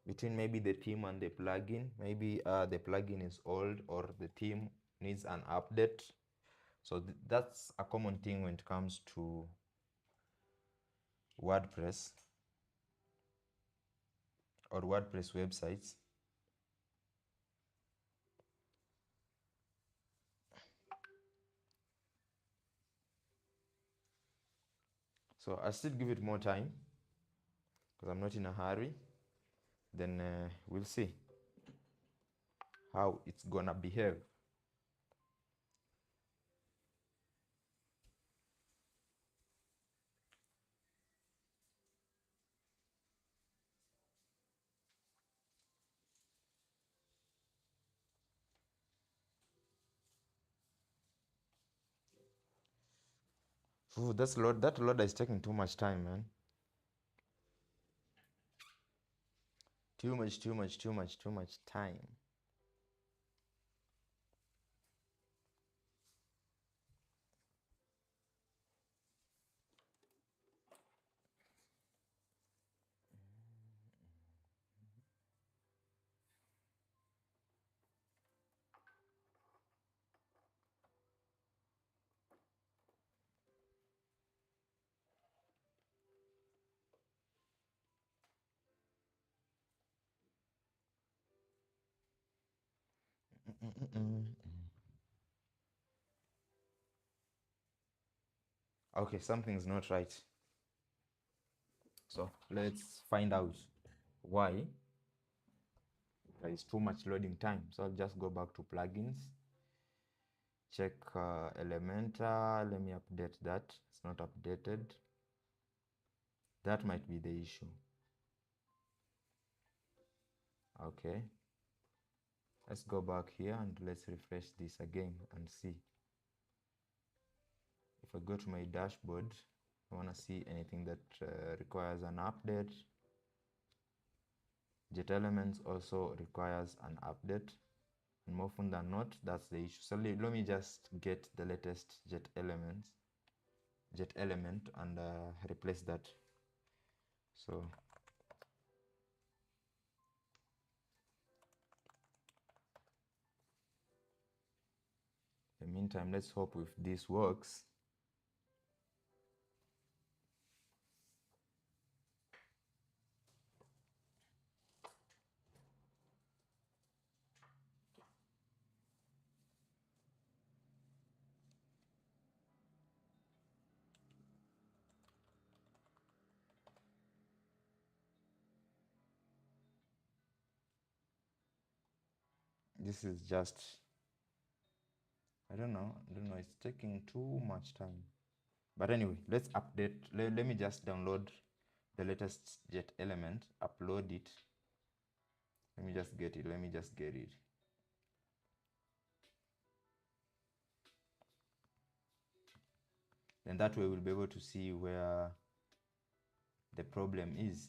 between maybe the theme and the plugin. Maybe the plugin is old or the theme needs an update. So that's a common thing when it comes to WordPress or WordPress websites. So I still give it more time because I'm not in a hurry. Then we'll see how it's gonna behave. Ooh, that load is taking too much time, man. Too much time. Okay, something's not right. So let's find out why there is too much loading time. So I'll just go back to plugins, check Elementor. Let me update that. It's not updated. That might be the issue. Okay, let's go back here and let's refresh this again and see. If I go to my dashboard, I want to see anything that requires an update. Jet Elements also requires an update, and more often than not, that's the issue. So let me just get the latest Jet Element and replace that. So in the meantime, let's hope if this works. This is just, I don't know, it's taking too much time. But anyway, let's update. Let me just download the latest Jet Element, upload it. Let me just get it. Then that way we'll be able to see where the problem is.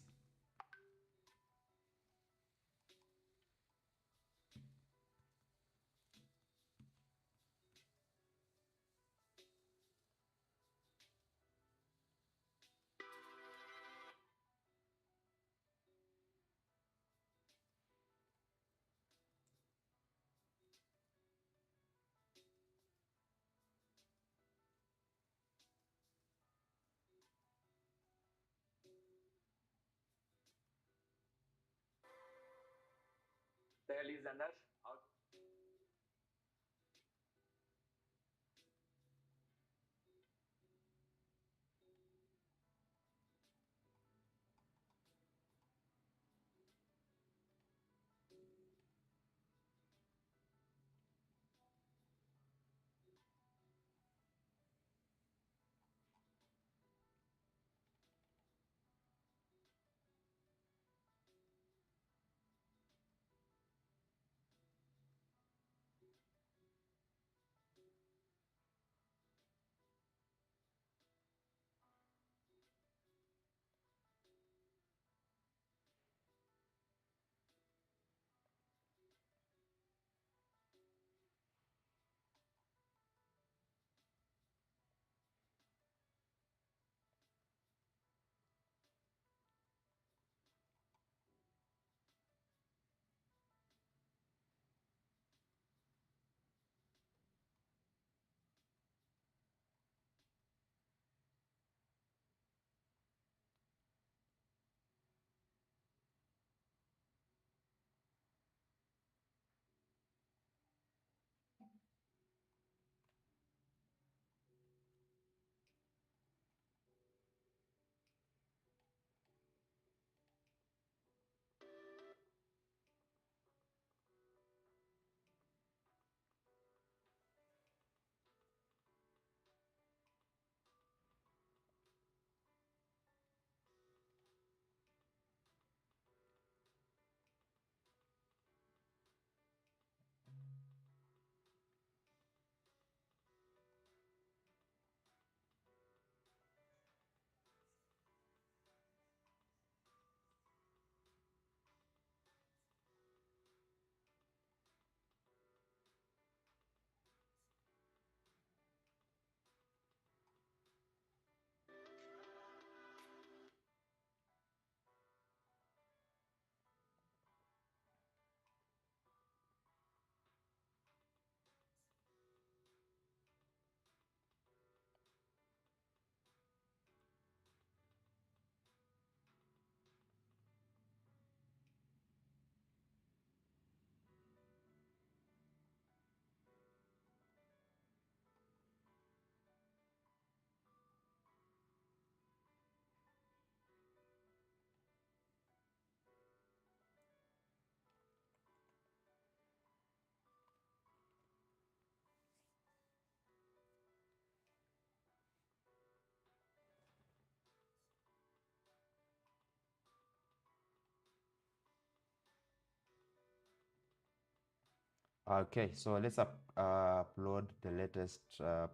Okay, so let's upload the latest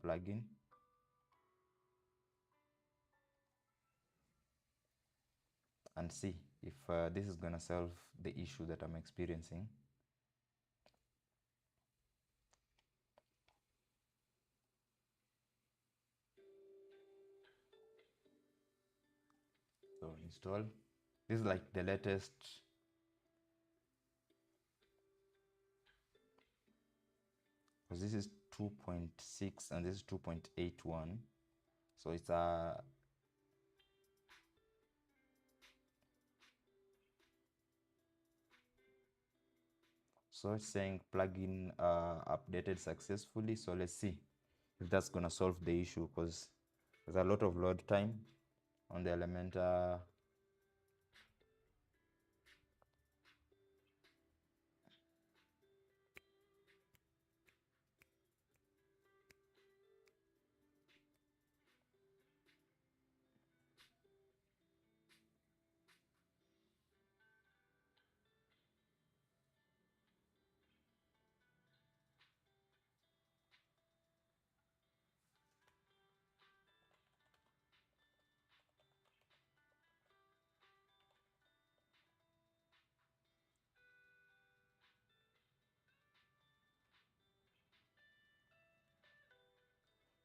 plugin and see if this is gonna solve the issue that I'm experiencing. So install. This is like the latest. Because this is 2.6 and this is 2.81. So it's a so it's saying plugin updated successfully. So let's see if that's gonna solve the issue, because there's a lot of load time on the Elementor.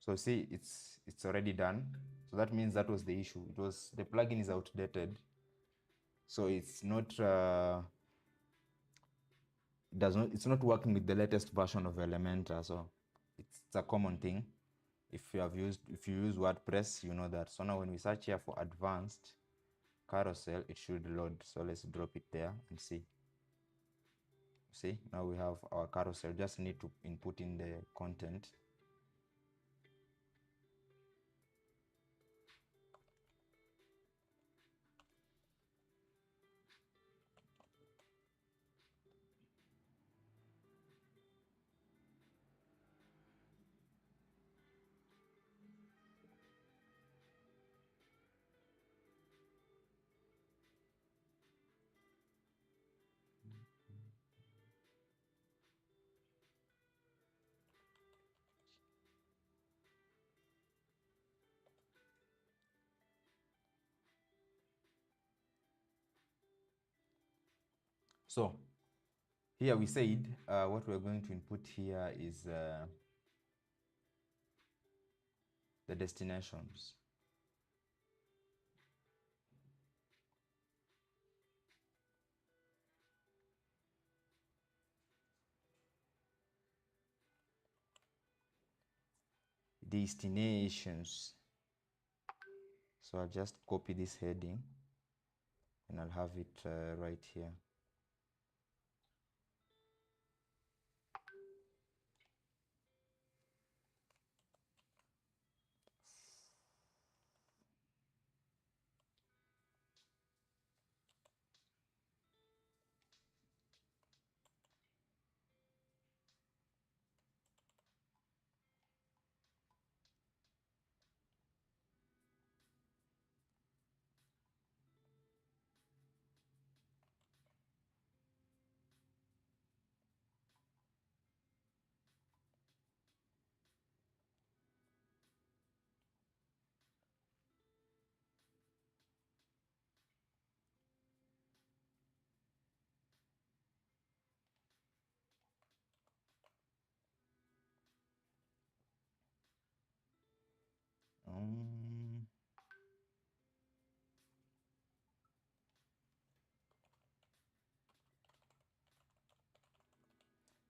So see, it's already done. So that means that was the issue. It was the plugin is outdated. So it's not it's not working with the latest version of Elementor. So it's a common thing. If you use WordPress, you know that. So now when we search here for advanced carousel, it should load. So let's drop it there and see. See, now we have our carousel. Just need to input in the content. So here we said what we're going to input here is the destinations. Destinations. So I'll just copy this heading and I'll have it right here.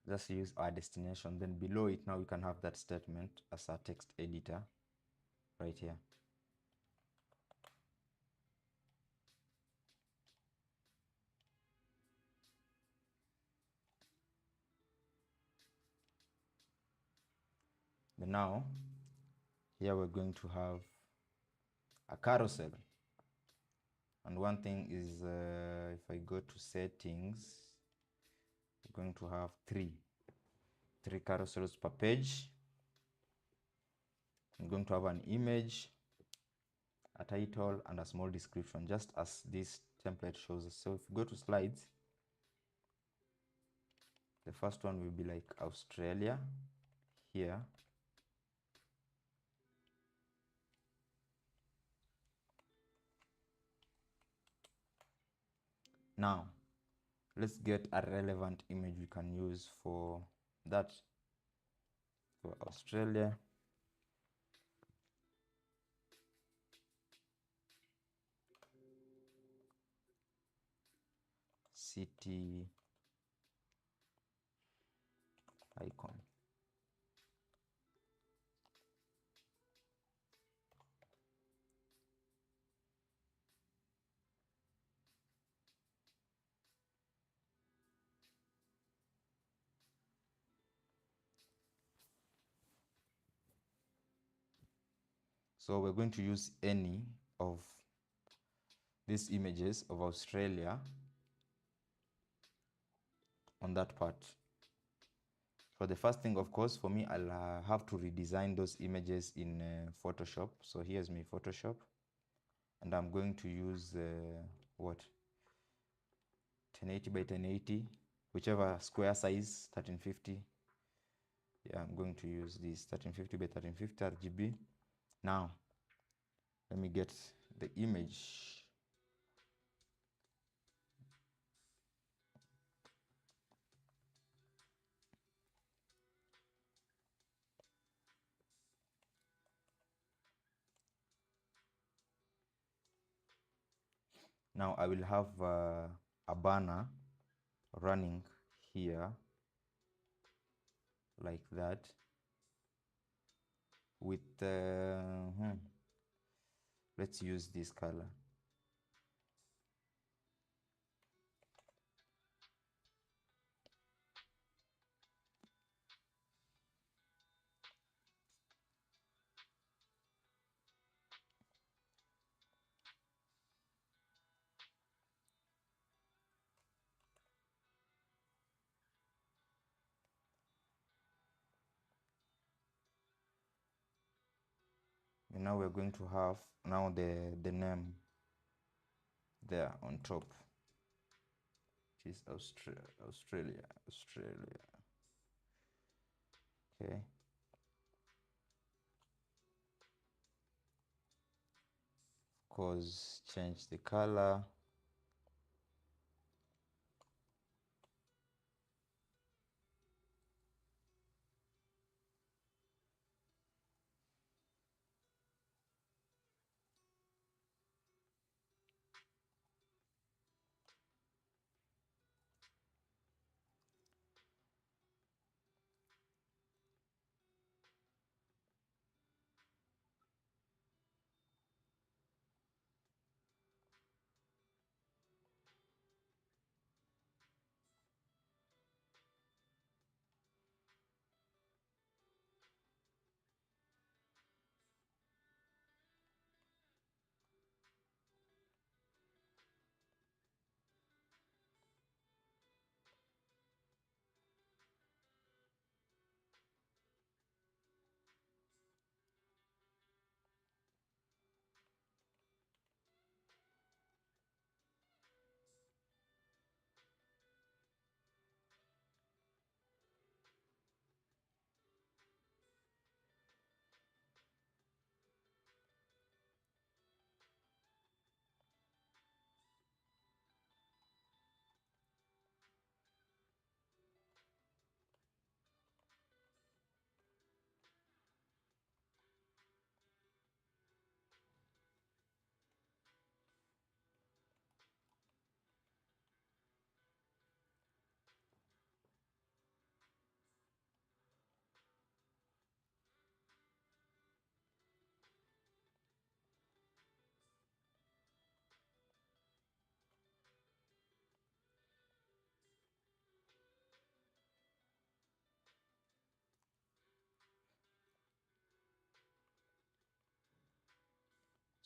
Just use our destination. Then below it, now we can have that statement as our text editor right here. But now, here we're going to have a carousel. And one thing is, if I go to settings, we're going to have three carousels per page. I'm going to have an image, a title, and a small description, just as this template shows us. So if you go to slides, the first one will be like Australia here. Now, let's get a relevant image we can use for that. For Australia, city icon. So we're going to use any of these images of Australia on that part. So the first thing, of course, for me, I'll have to redesign those images in Photoshop. So here's my Photoshop, and I'm going to use what, 1080 by 1080, whichever square size, 1350. Yeah, I'm going to use this 1350 by 1350 RGB. Now, let me get the image. Now I will have a banner running here like that with let's use this color. And now we're going to have now the name there on top, which is Australia. Okay. Of course, change the color.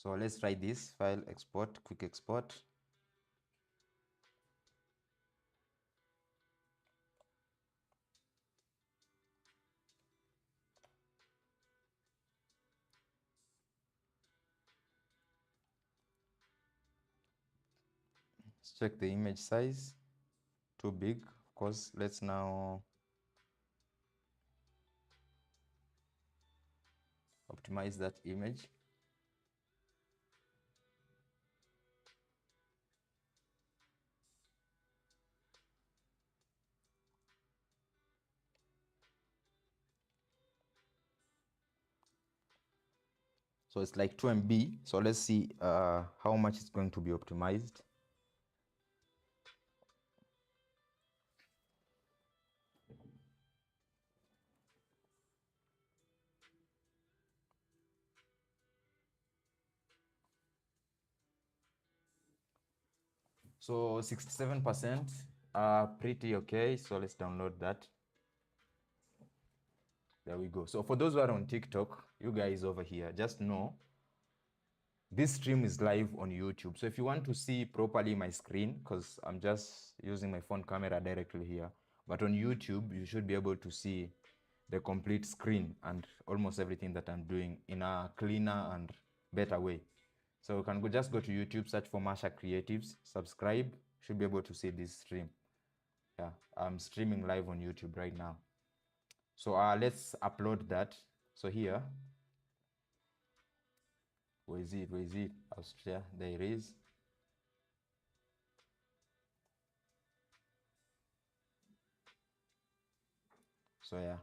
So let's try this file export, quick export. Let's check the image size. Too big, of course. Let's now optimize that image. So it's like 2 MB. So let's see how much it's going to be optimized. So 67%, pretty okay. So let's download that. There we go. So for those who are on TikTok, you guys over here, just know this stream is live on YouTube. So if you want to see properly my screen, because I'm just using my phone camera directly here, but on YouTube, you should be able to see the complete screen and almost everything that I'm doing in a cleaner and better way. So you can just go to YouTube, search for Marsha Creatives, subscribe, should be able to see this stream. Yeah, I'm streaming live on YouTube right now. So let's upload that. So here, where is it? Austria, there it is. So yeah.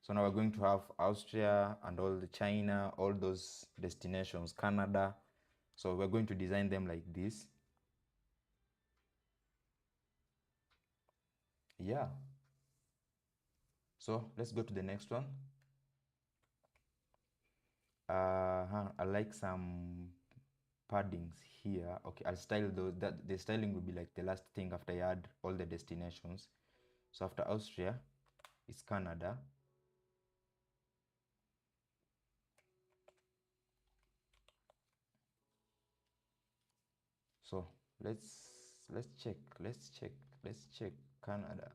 So now we're going to have Austria and all the China, all those destinations, Canada. So we're going to design them like this. Yeah. So let's go to the next one. I like some paddings here. Okay, I'll style those. That the styling will be like the last thing after I add all the destinations. So after Austria, it's Canada. So let's check Canada.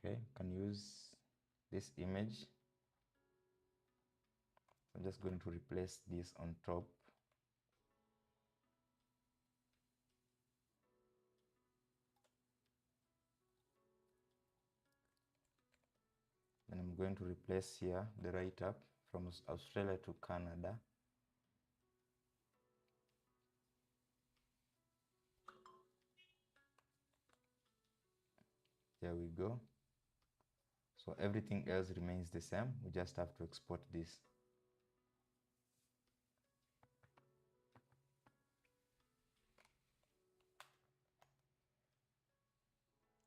Okay, can use this image. I'm just going to replace this on top. Then I'm going to replace here the write-up from Australia to Canada. There we go. So everything else remains the same. We just have to export this.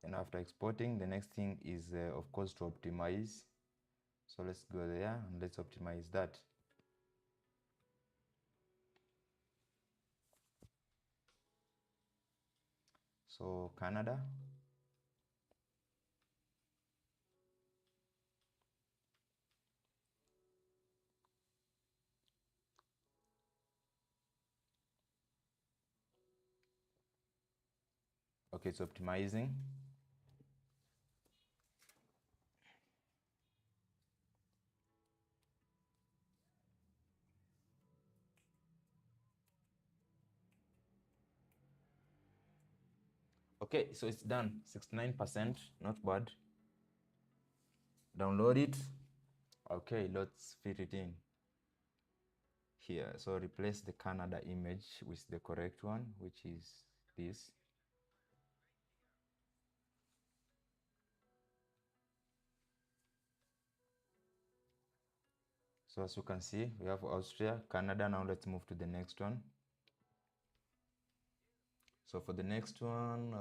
And after exporting, the next thing is, of course, to optimize. So let's go there and let's optimize that. So Canada. Okay, it's optimizing. Okay, so it's done. 69%, not bad. Download it. Okay, let's fit it in here. So replace the Canada image with the correct one, which is this. So as you can see, we have Austria, Canada. Now let's move to the next one. So for the next one,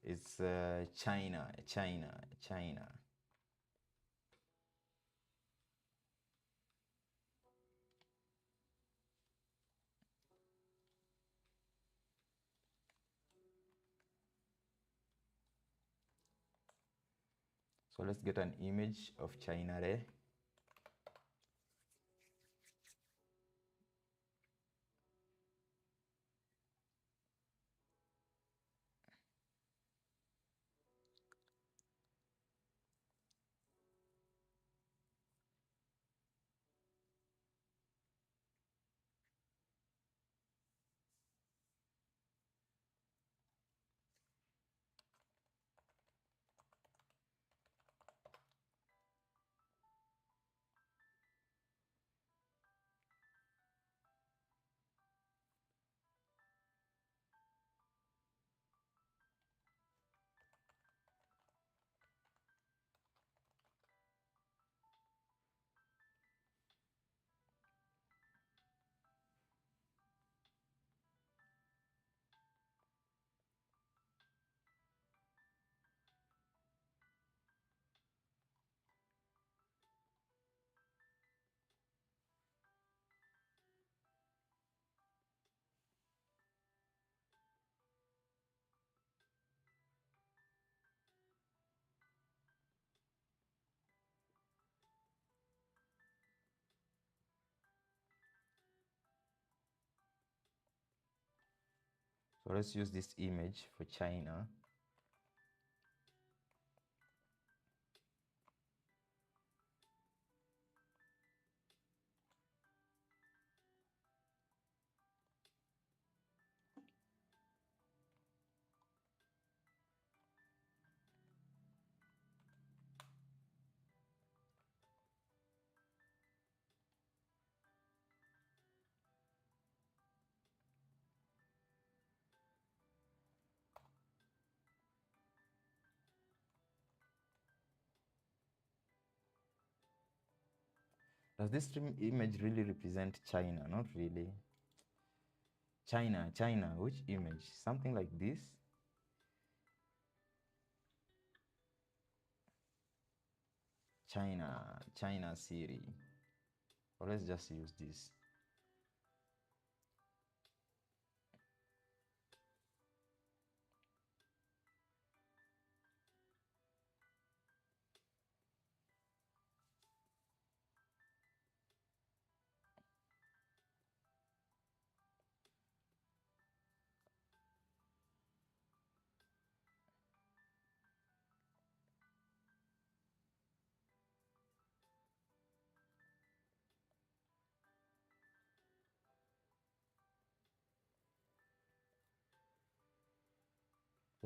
it's China. So let's get an image of China there. So let's use this image for China. Does this image really represent China? Not really. China, which image? Something like this? China Siri. Or let's just use this.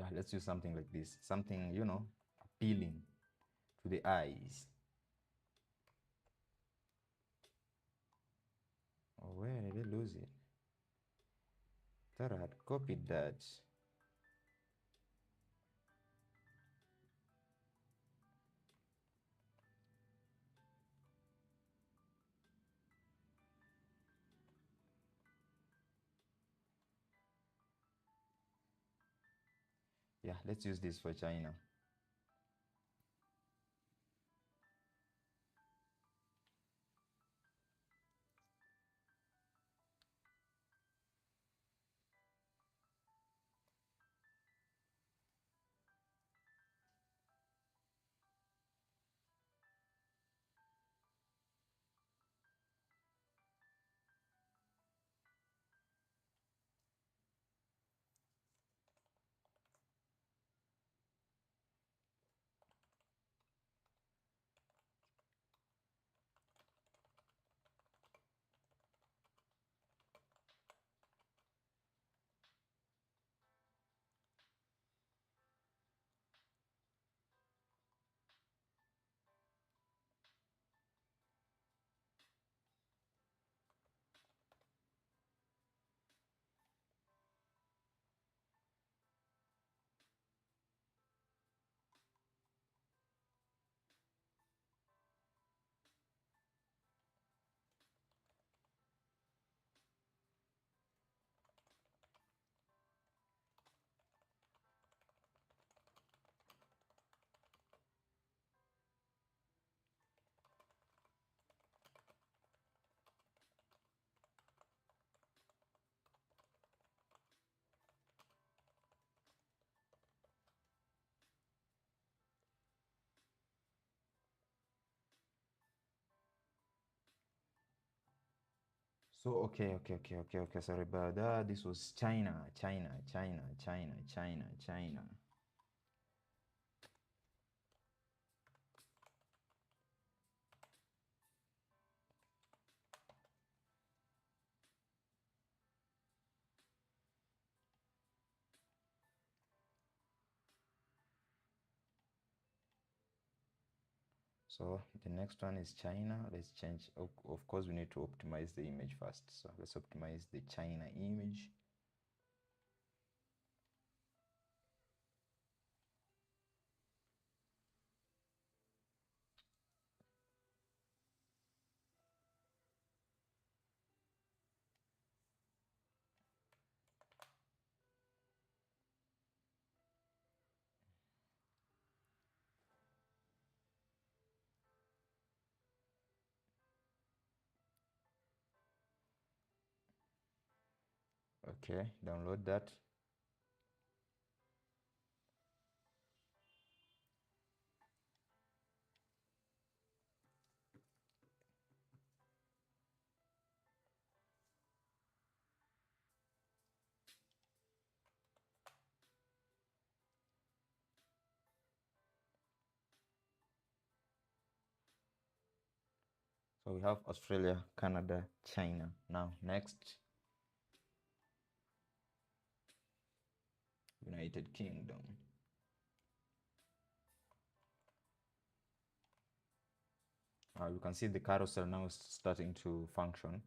Yeah, let's use something like this. Something, you know, appealing to the eyes. Oh, where did I lose it? Thought I had copied that. Yeah, let's use this for China. So okay. Sorry about that. This was China. So the next one is China. Let's change. Of course, we need to optimize the image first. So let's optimize the China image. Okay, download that. So we have Australia, Canada, China. Now next, United Kingdom. You can see the carousel now starting to function.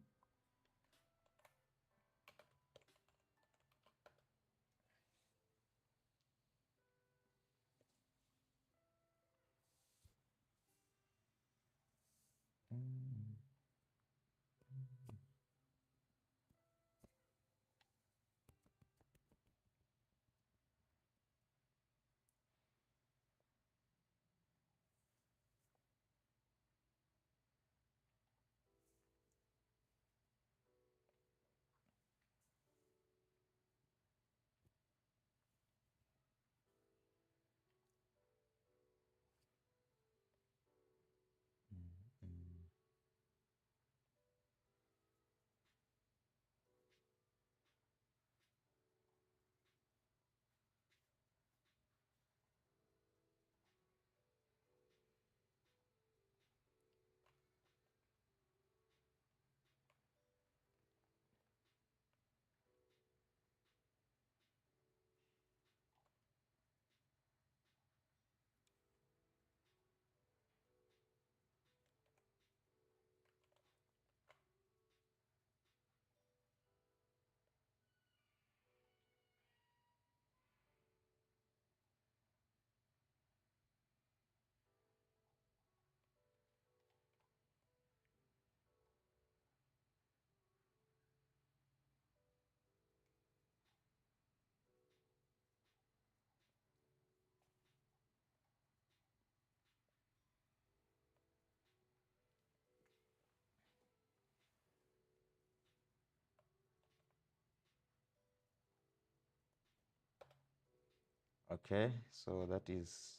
Okay, so that is,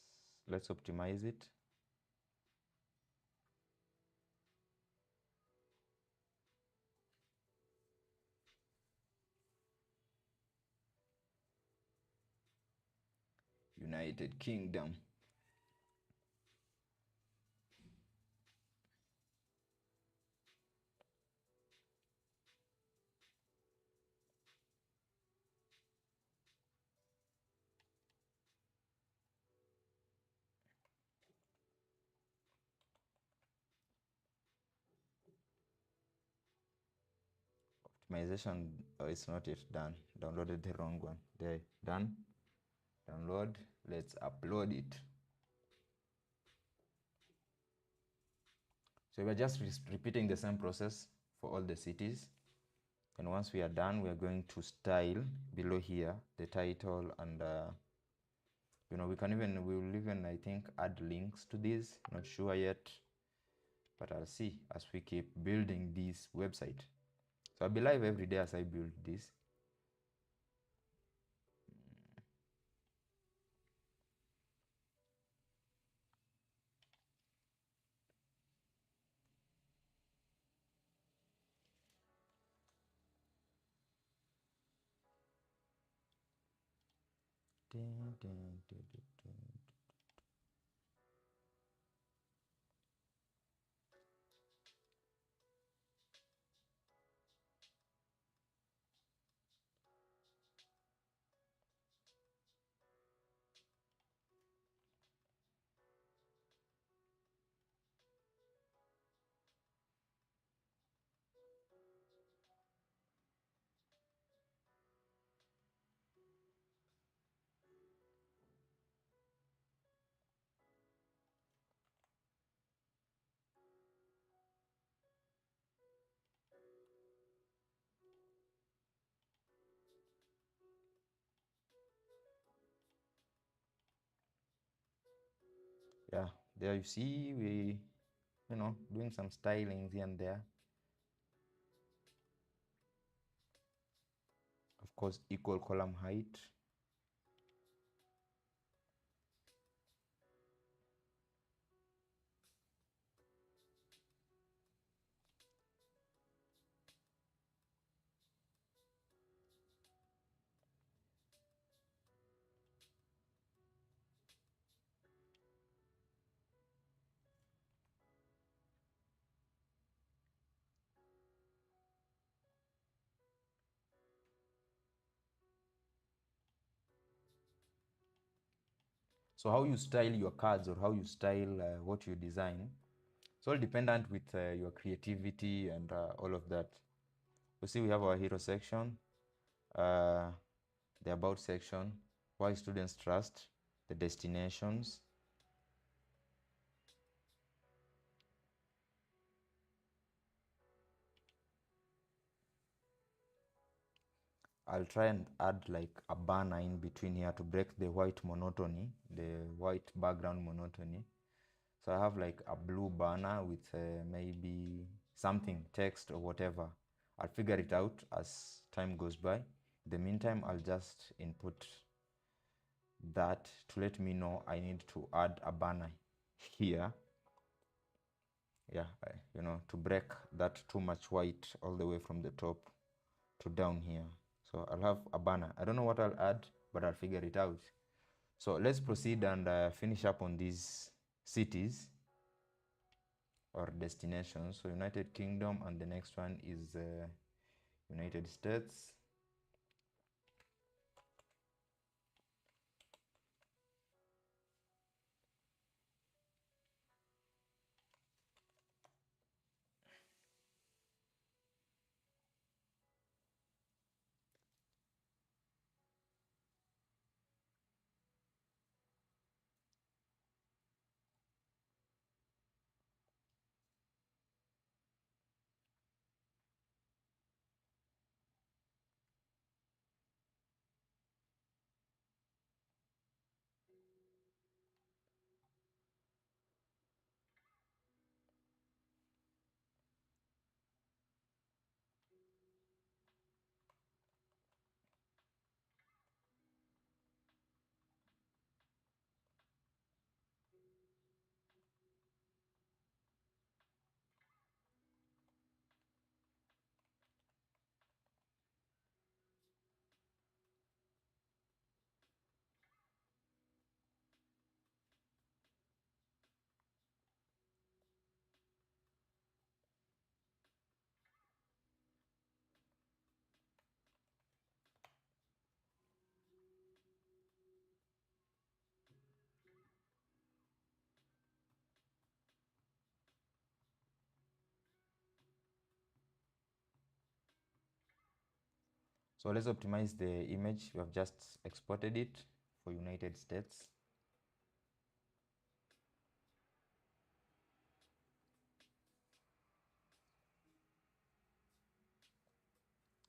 let's optimize it. United Kingdom. Optimization, oh, it's not yet done. Downloaded the wrong one. There, done. Download. Let's upload it. So we're just repeating the same process for all the cities. And once we are done, we are going to style below here the title, and we will even, I think, add links to this. Not sure yet, but I'll see as we keep building this website. So I'll be live every day as I build this. Dun, dun, dun, dun, dun. Yeah, there you see we, doing some stylings here and there. Of course, equal column height. So how you style your cards, or how you style what you design, it's all dependent with your creativity and all of that. You see, we have our hero section, uh, the about section, why students trust, the destinations. I'll try and add like a banner in between here to break the white monotony, the white background monotony. So I have like a blue banner with maybe something, text or whatever. I'll figure it out as time goes by. In the meantime, I'll just input that to let me know I need to add a banner here. Yeah, to break that too much white all the way from the top to down here. So I'll have a banner. I don't know what I'll add, but I'll figure it out. So let's proceed and finish up on these cities or destinations. So United Kingdom, and the next one is United States. So let's optimize the image. We have just exported it for United States.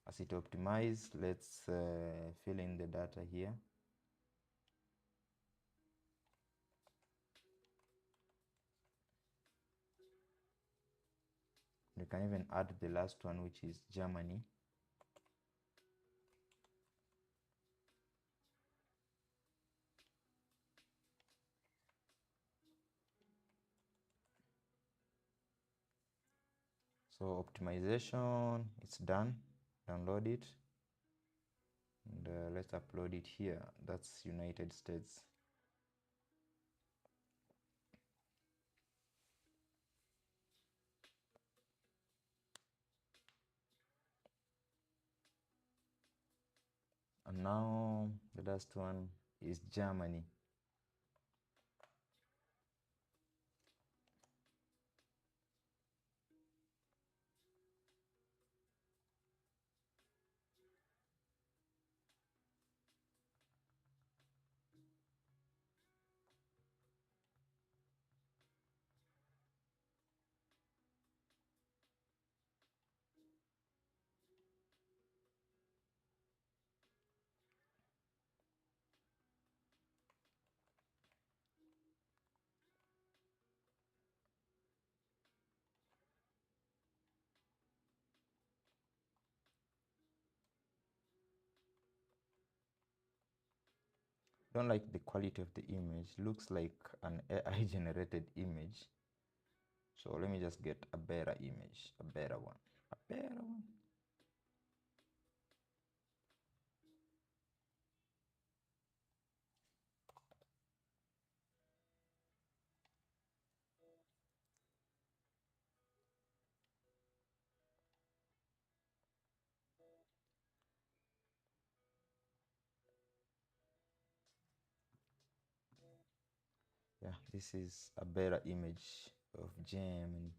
As it optimized, let's fill in the data here. You can even add the last one, which is Germany. So optimization, it's done. Download it. And let's upload it here. That's United States. And now the last one is Germany. Don't like the quality of the image. Looks like an AI generated image. So let me just get a better image, a better one, a better one. Yeah, this is a better image of Germany.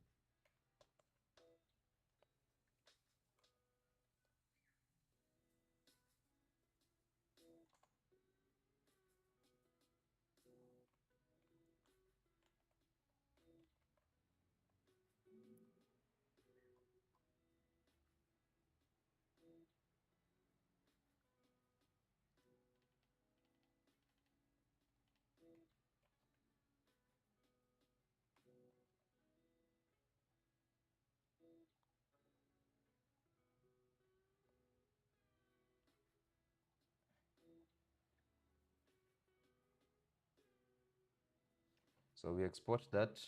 So we export that.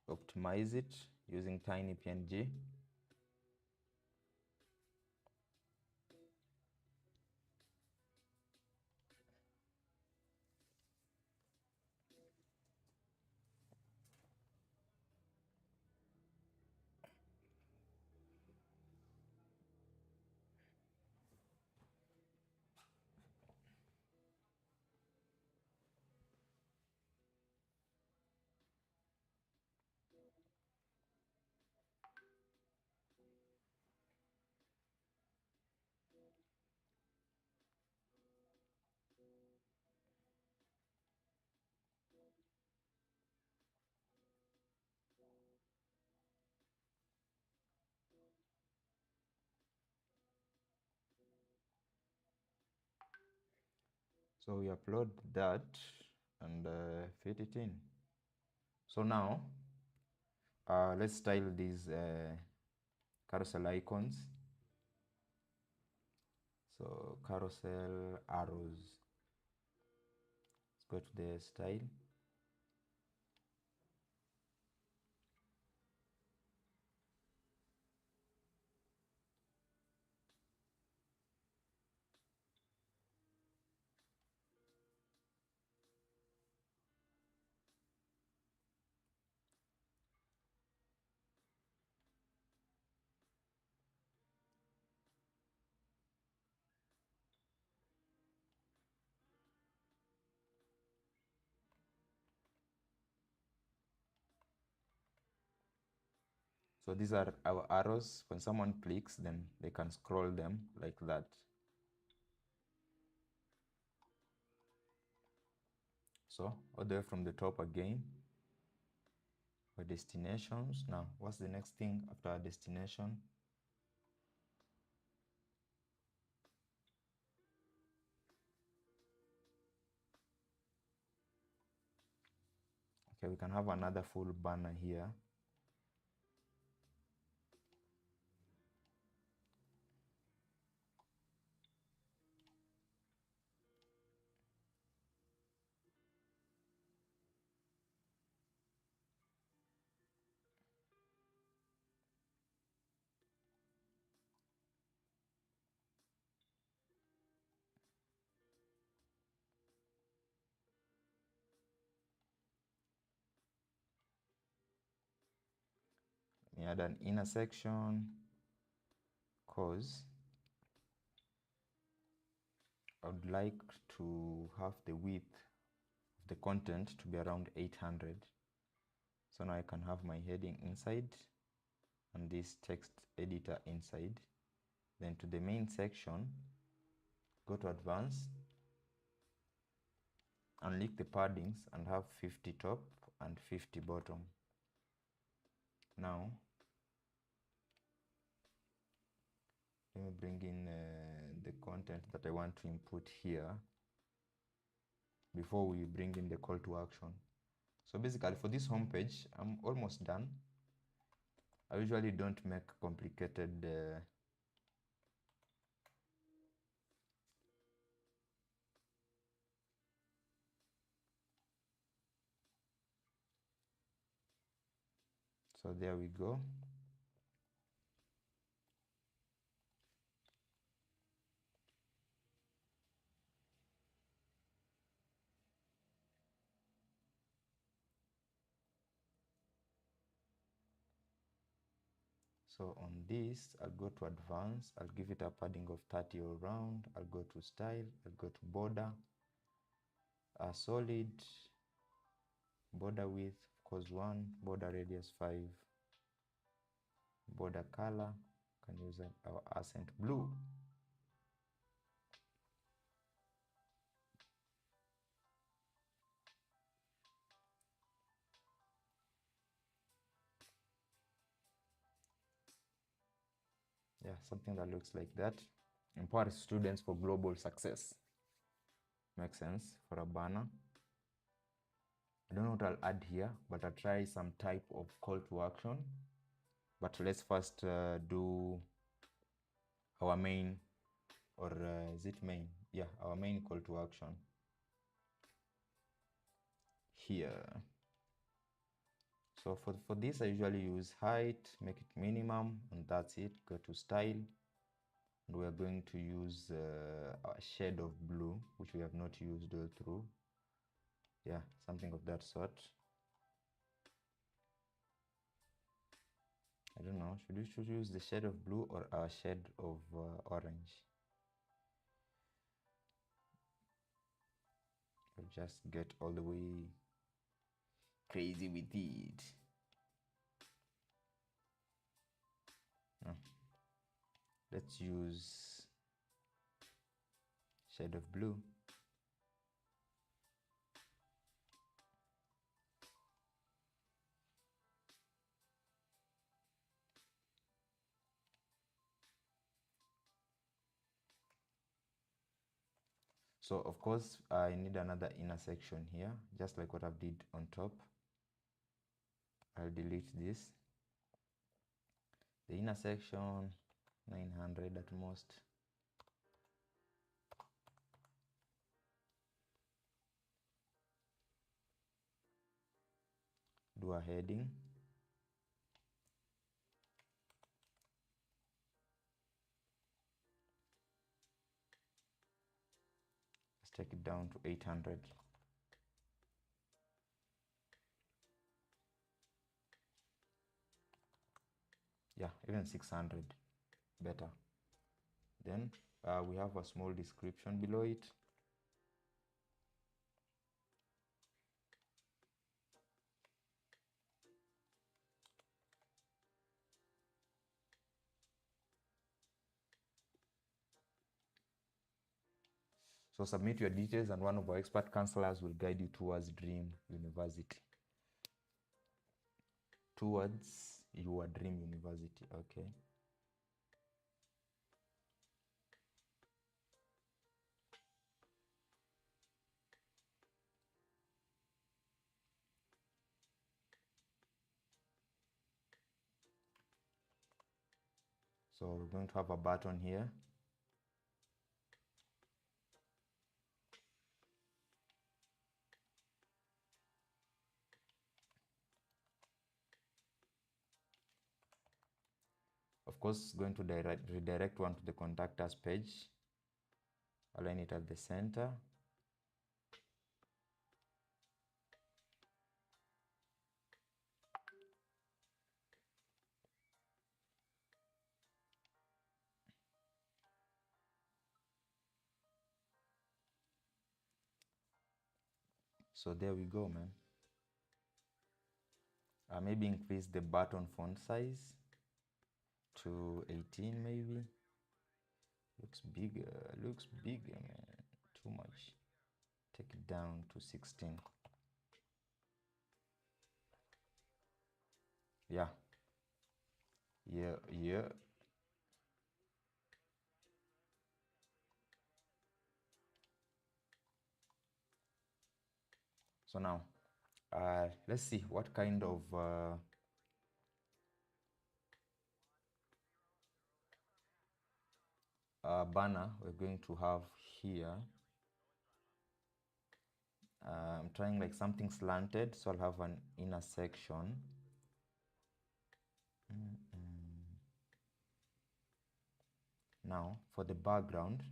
Optimize it using tiny PNG. So we upload that and fit it in. So now let's style these carousel icons. So carousel arrows. Let's go to the style. So these are our arrows. When someone clicks, then they can scroll them like that. So all the way from the top again, our destinations. Now, what's the next thing after our destination? Okay, we can have another full banner here. We add an inner section, cause I would like to have the width of the content to be around 800. So now I can have my heading inside and this text editor inside. Then to the main section, go to advanced, unlink the paddings and have 50 top and 50 bottom. Now, let me bring in the content that I want to input here before we bring in the call to action. So basically for this homepage, I'm almost done. I usually don't make complicated so there we go. So on this, I'll go to advanced, I'll give it a padding of 30 all round, I'll go to style, I'll go to border, a solid, border width, of course 1, border radius 5, border color, can use our accent blue. Yeah, something that looks like that. Empower students for global success. Makes sense for a banner. I don't know what I'll add here, but I'll try some type of call to action. But let's first do our main, or is it main? Yeah, our main call to action here. So for this, I usually use height, make it minimum, and that's it. Go to style, and we're going to use a shade of blue, which we have not used all through. Yeah, something of that sort. I don't know, should we use the shade of blue or a shade of orange? I'll just get all the way crazy with it. No. Let's use shade of blue. So of course I need another inner section here, just like what I did on top. I'll delete this. The inner section 900 at most. Do a heading. Let's take it down to 800. Yeah, even 600 better. Then we have a small description below it. So submit your details and one of our expert counselors will guide you towards Dream University. Towards your Dream University, okay. So we're going to have a button here. Of course, going to redirect one to the contact us page. Align it at the center. So there we go, man. Maybe increase the button font size to 18 maybe. Looks bigger, man. Too much. Take it down to 16. Yeah. So now, let's see what kind of banner we're going to have here. I'm trying like something slanted, so I'll have an inner section. Now for the background,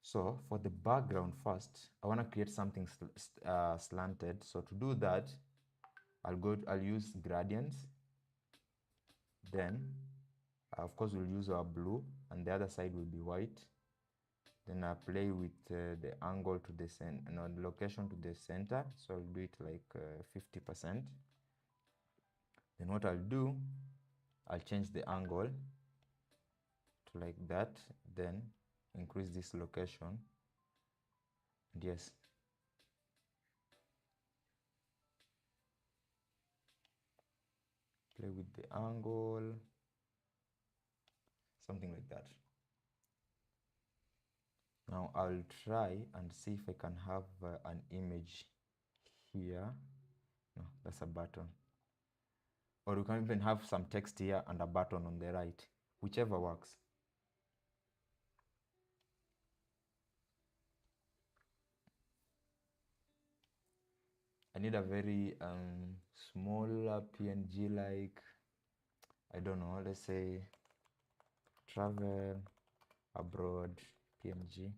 so for the background first, I want to create something slanted. So to do that, I'll use gradients. Then, of course, we'll use our blue, and the other side will be white. Then I play with the angle to the center, no, the location to the center. So I'll do it like 50%. Then what I'll do, I'll change the angle to like that. Then increase this location. And yes. Play with the angle. Something like that. Now I'll try and see if I can have an image here. No, that's a button. Or you can even have some text here and a button on the right, whichever works. I need a very small PNG, like, I don't know, let's say travel abroad PNG.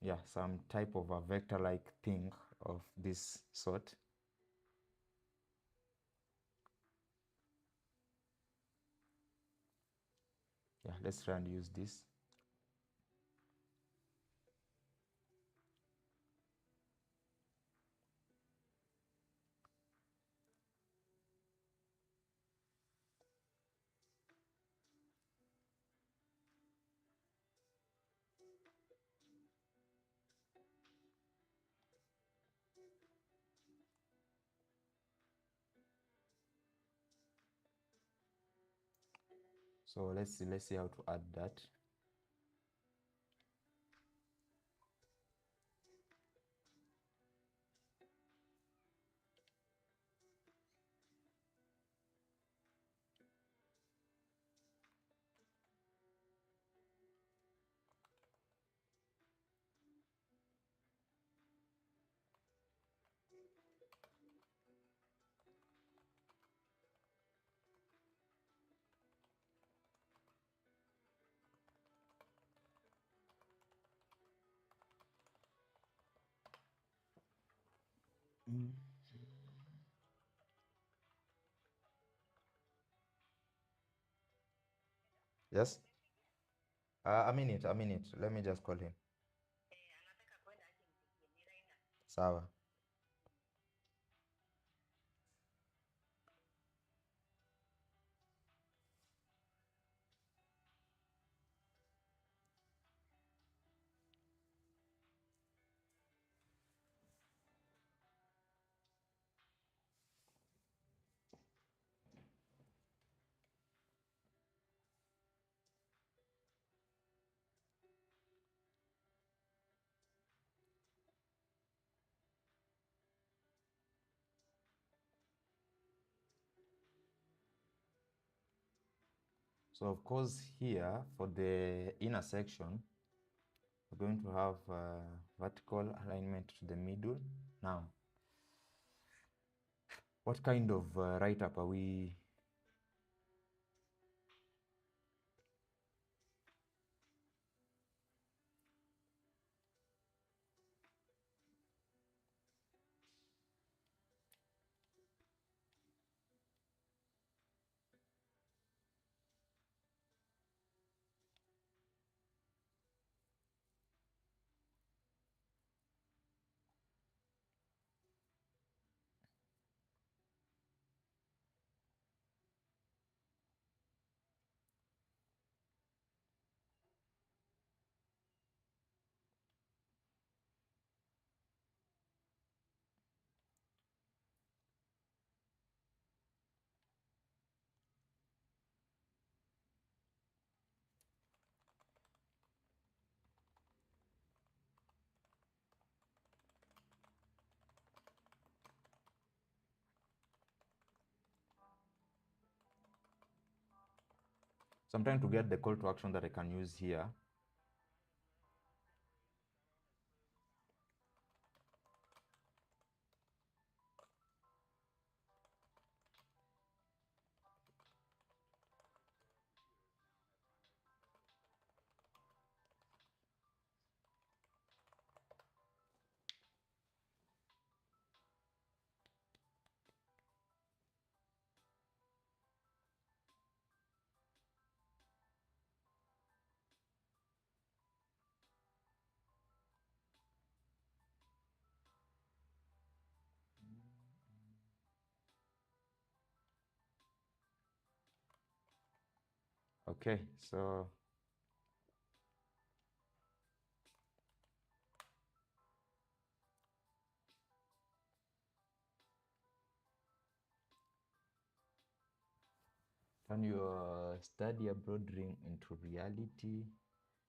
Yeah, some type of a vector-like thing of this sort. Yeah, let's try and use this. So let's see how to add that. Mm. Yes. A minute. Let me just call him. Sawa. So of course here for the inner section, we're going to have vertical alignment to the middle. Now, what kind of write-up are we? So I'm trying to get the call to action that I can use here. Okay, so turn your study abroad dream into reality.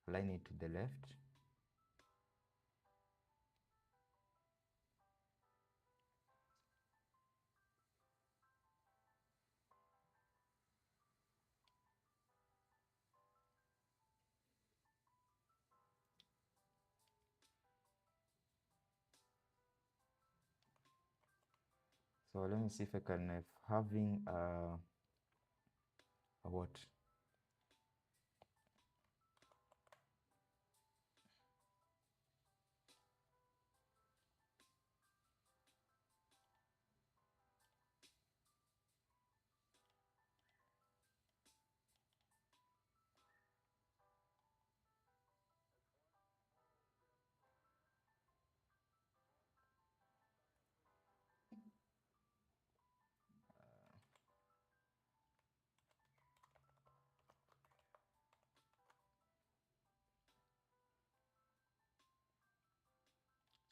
Align it to the left. So let me see if I can having a what?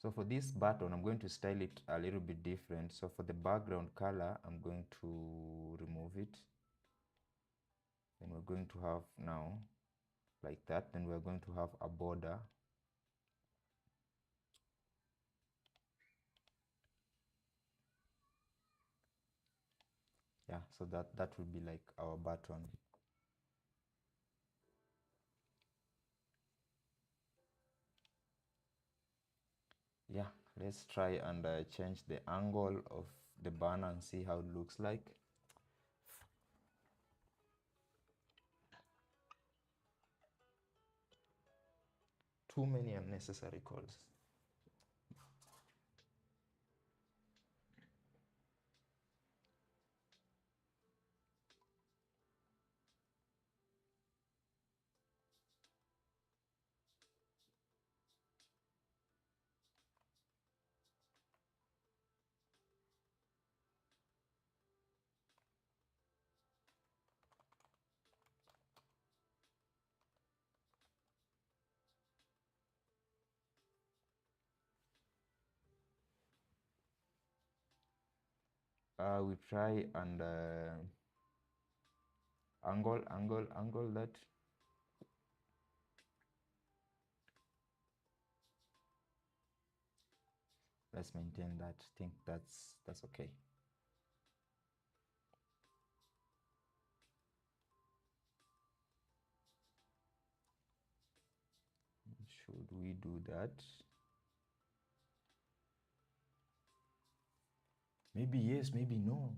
So for this button, I'm going to style it a little bit different. So for the background color, I'm going to remove it. Then we're going to have now like that. Then we're going to have a border. Yeah, so that will be like our button. Yeah, let's try and change the angle of the banner and see how it looks like. Too many unnecessary calls. We try and angle that. Let's maintain that. I think that's okay. Should we do that? Maybe yes, maybe no.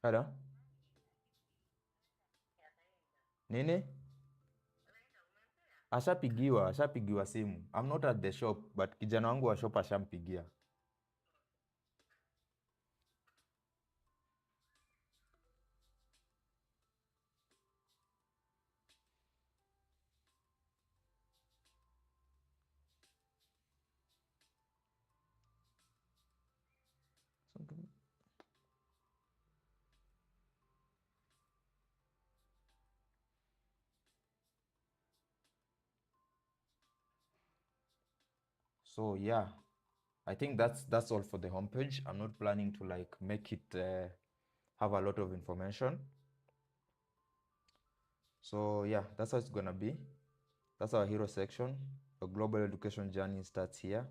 Hello? Nini? Ashapigiwa simu. I'm not at the shop, but kijana wangu wa shop ashampigia. So yeah, I think that's all for the homepage. I'm not planning to like make it have a lot of information. So yeah, that's how it's gonna be. That's our hero section. The global education journey starts here.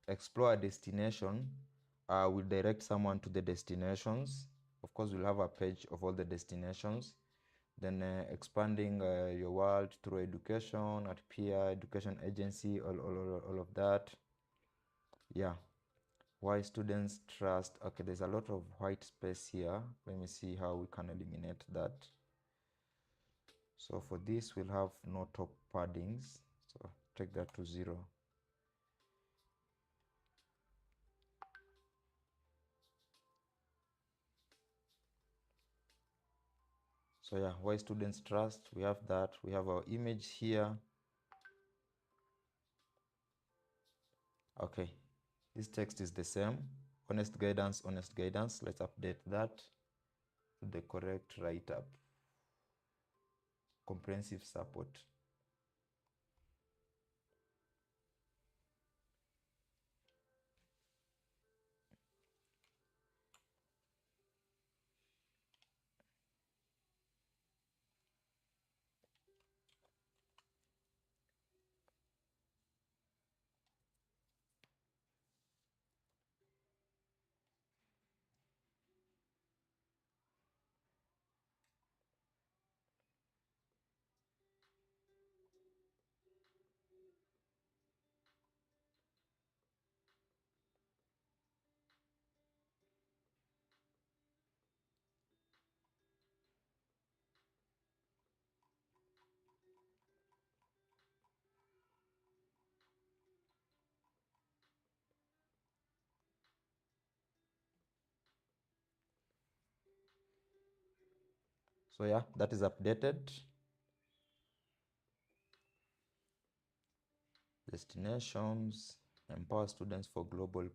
Explore a destination. We'll direct someone to the destinations. Of course, we'll have a page of all the destinations. Then expanding your world through education at peer education agency, all of that. Yeah. Why students trust. Okay, there's a lot of white space here. Let me see how we can eliminate that. So for this, we'll have no top paddings. So take that to 0. So yeah, why students trust, we have that. We have our image here. Okay, this text is the same. Honest guidance, honest guidance. Let's update that to the correct write-up. Comprehensive support. So yeah, that is updated. Destinations, empower students for global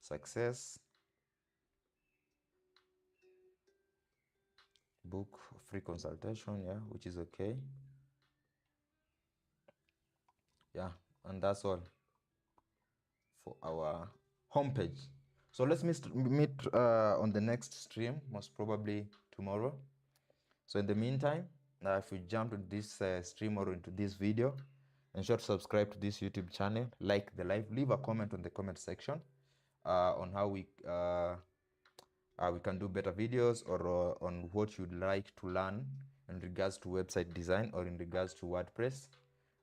success. Book free consultation, yeah, which is okay. Yeah, and that's all for our homepage. So let's meet on the next stream, most probably tomorrow. So in the meantime, if you jump into this stream or into this video, ensure to subscribe to this YouTube channel, like the live, leave a comment on the comment section on how we can do better videos, or on what you'd like to learn in regards to website design or in regards to WordPress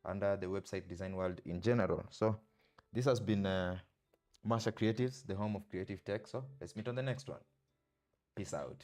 under the website design world in general. So this has been Marsha Creatives, the home of creative tech. So let's meet on the next one. Peace out.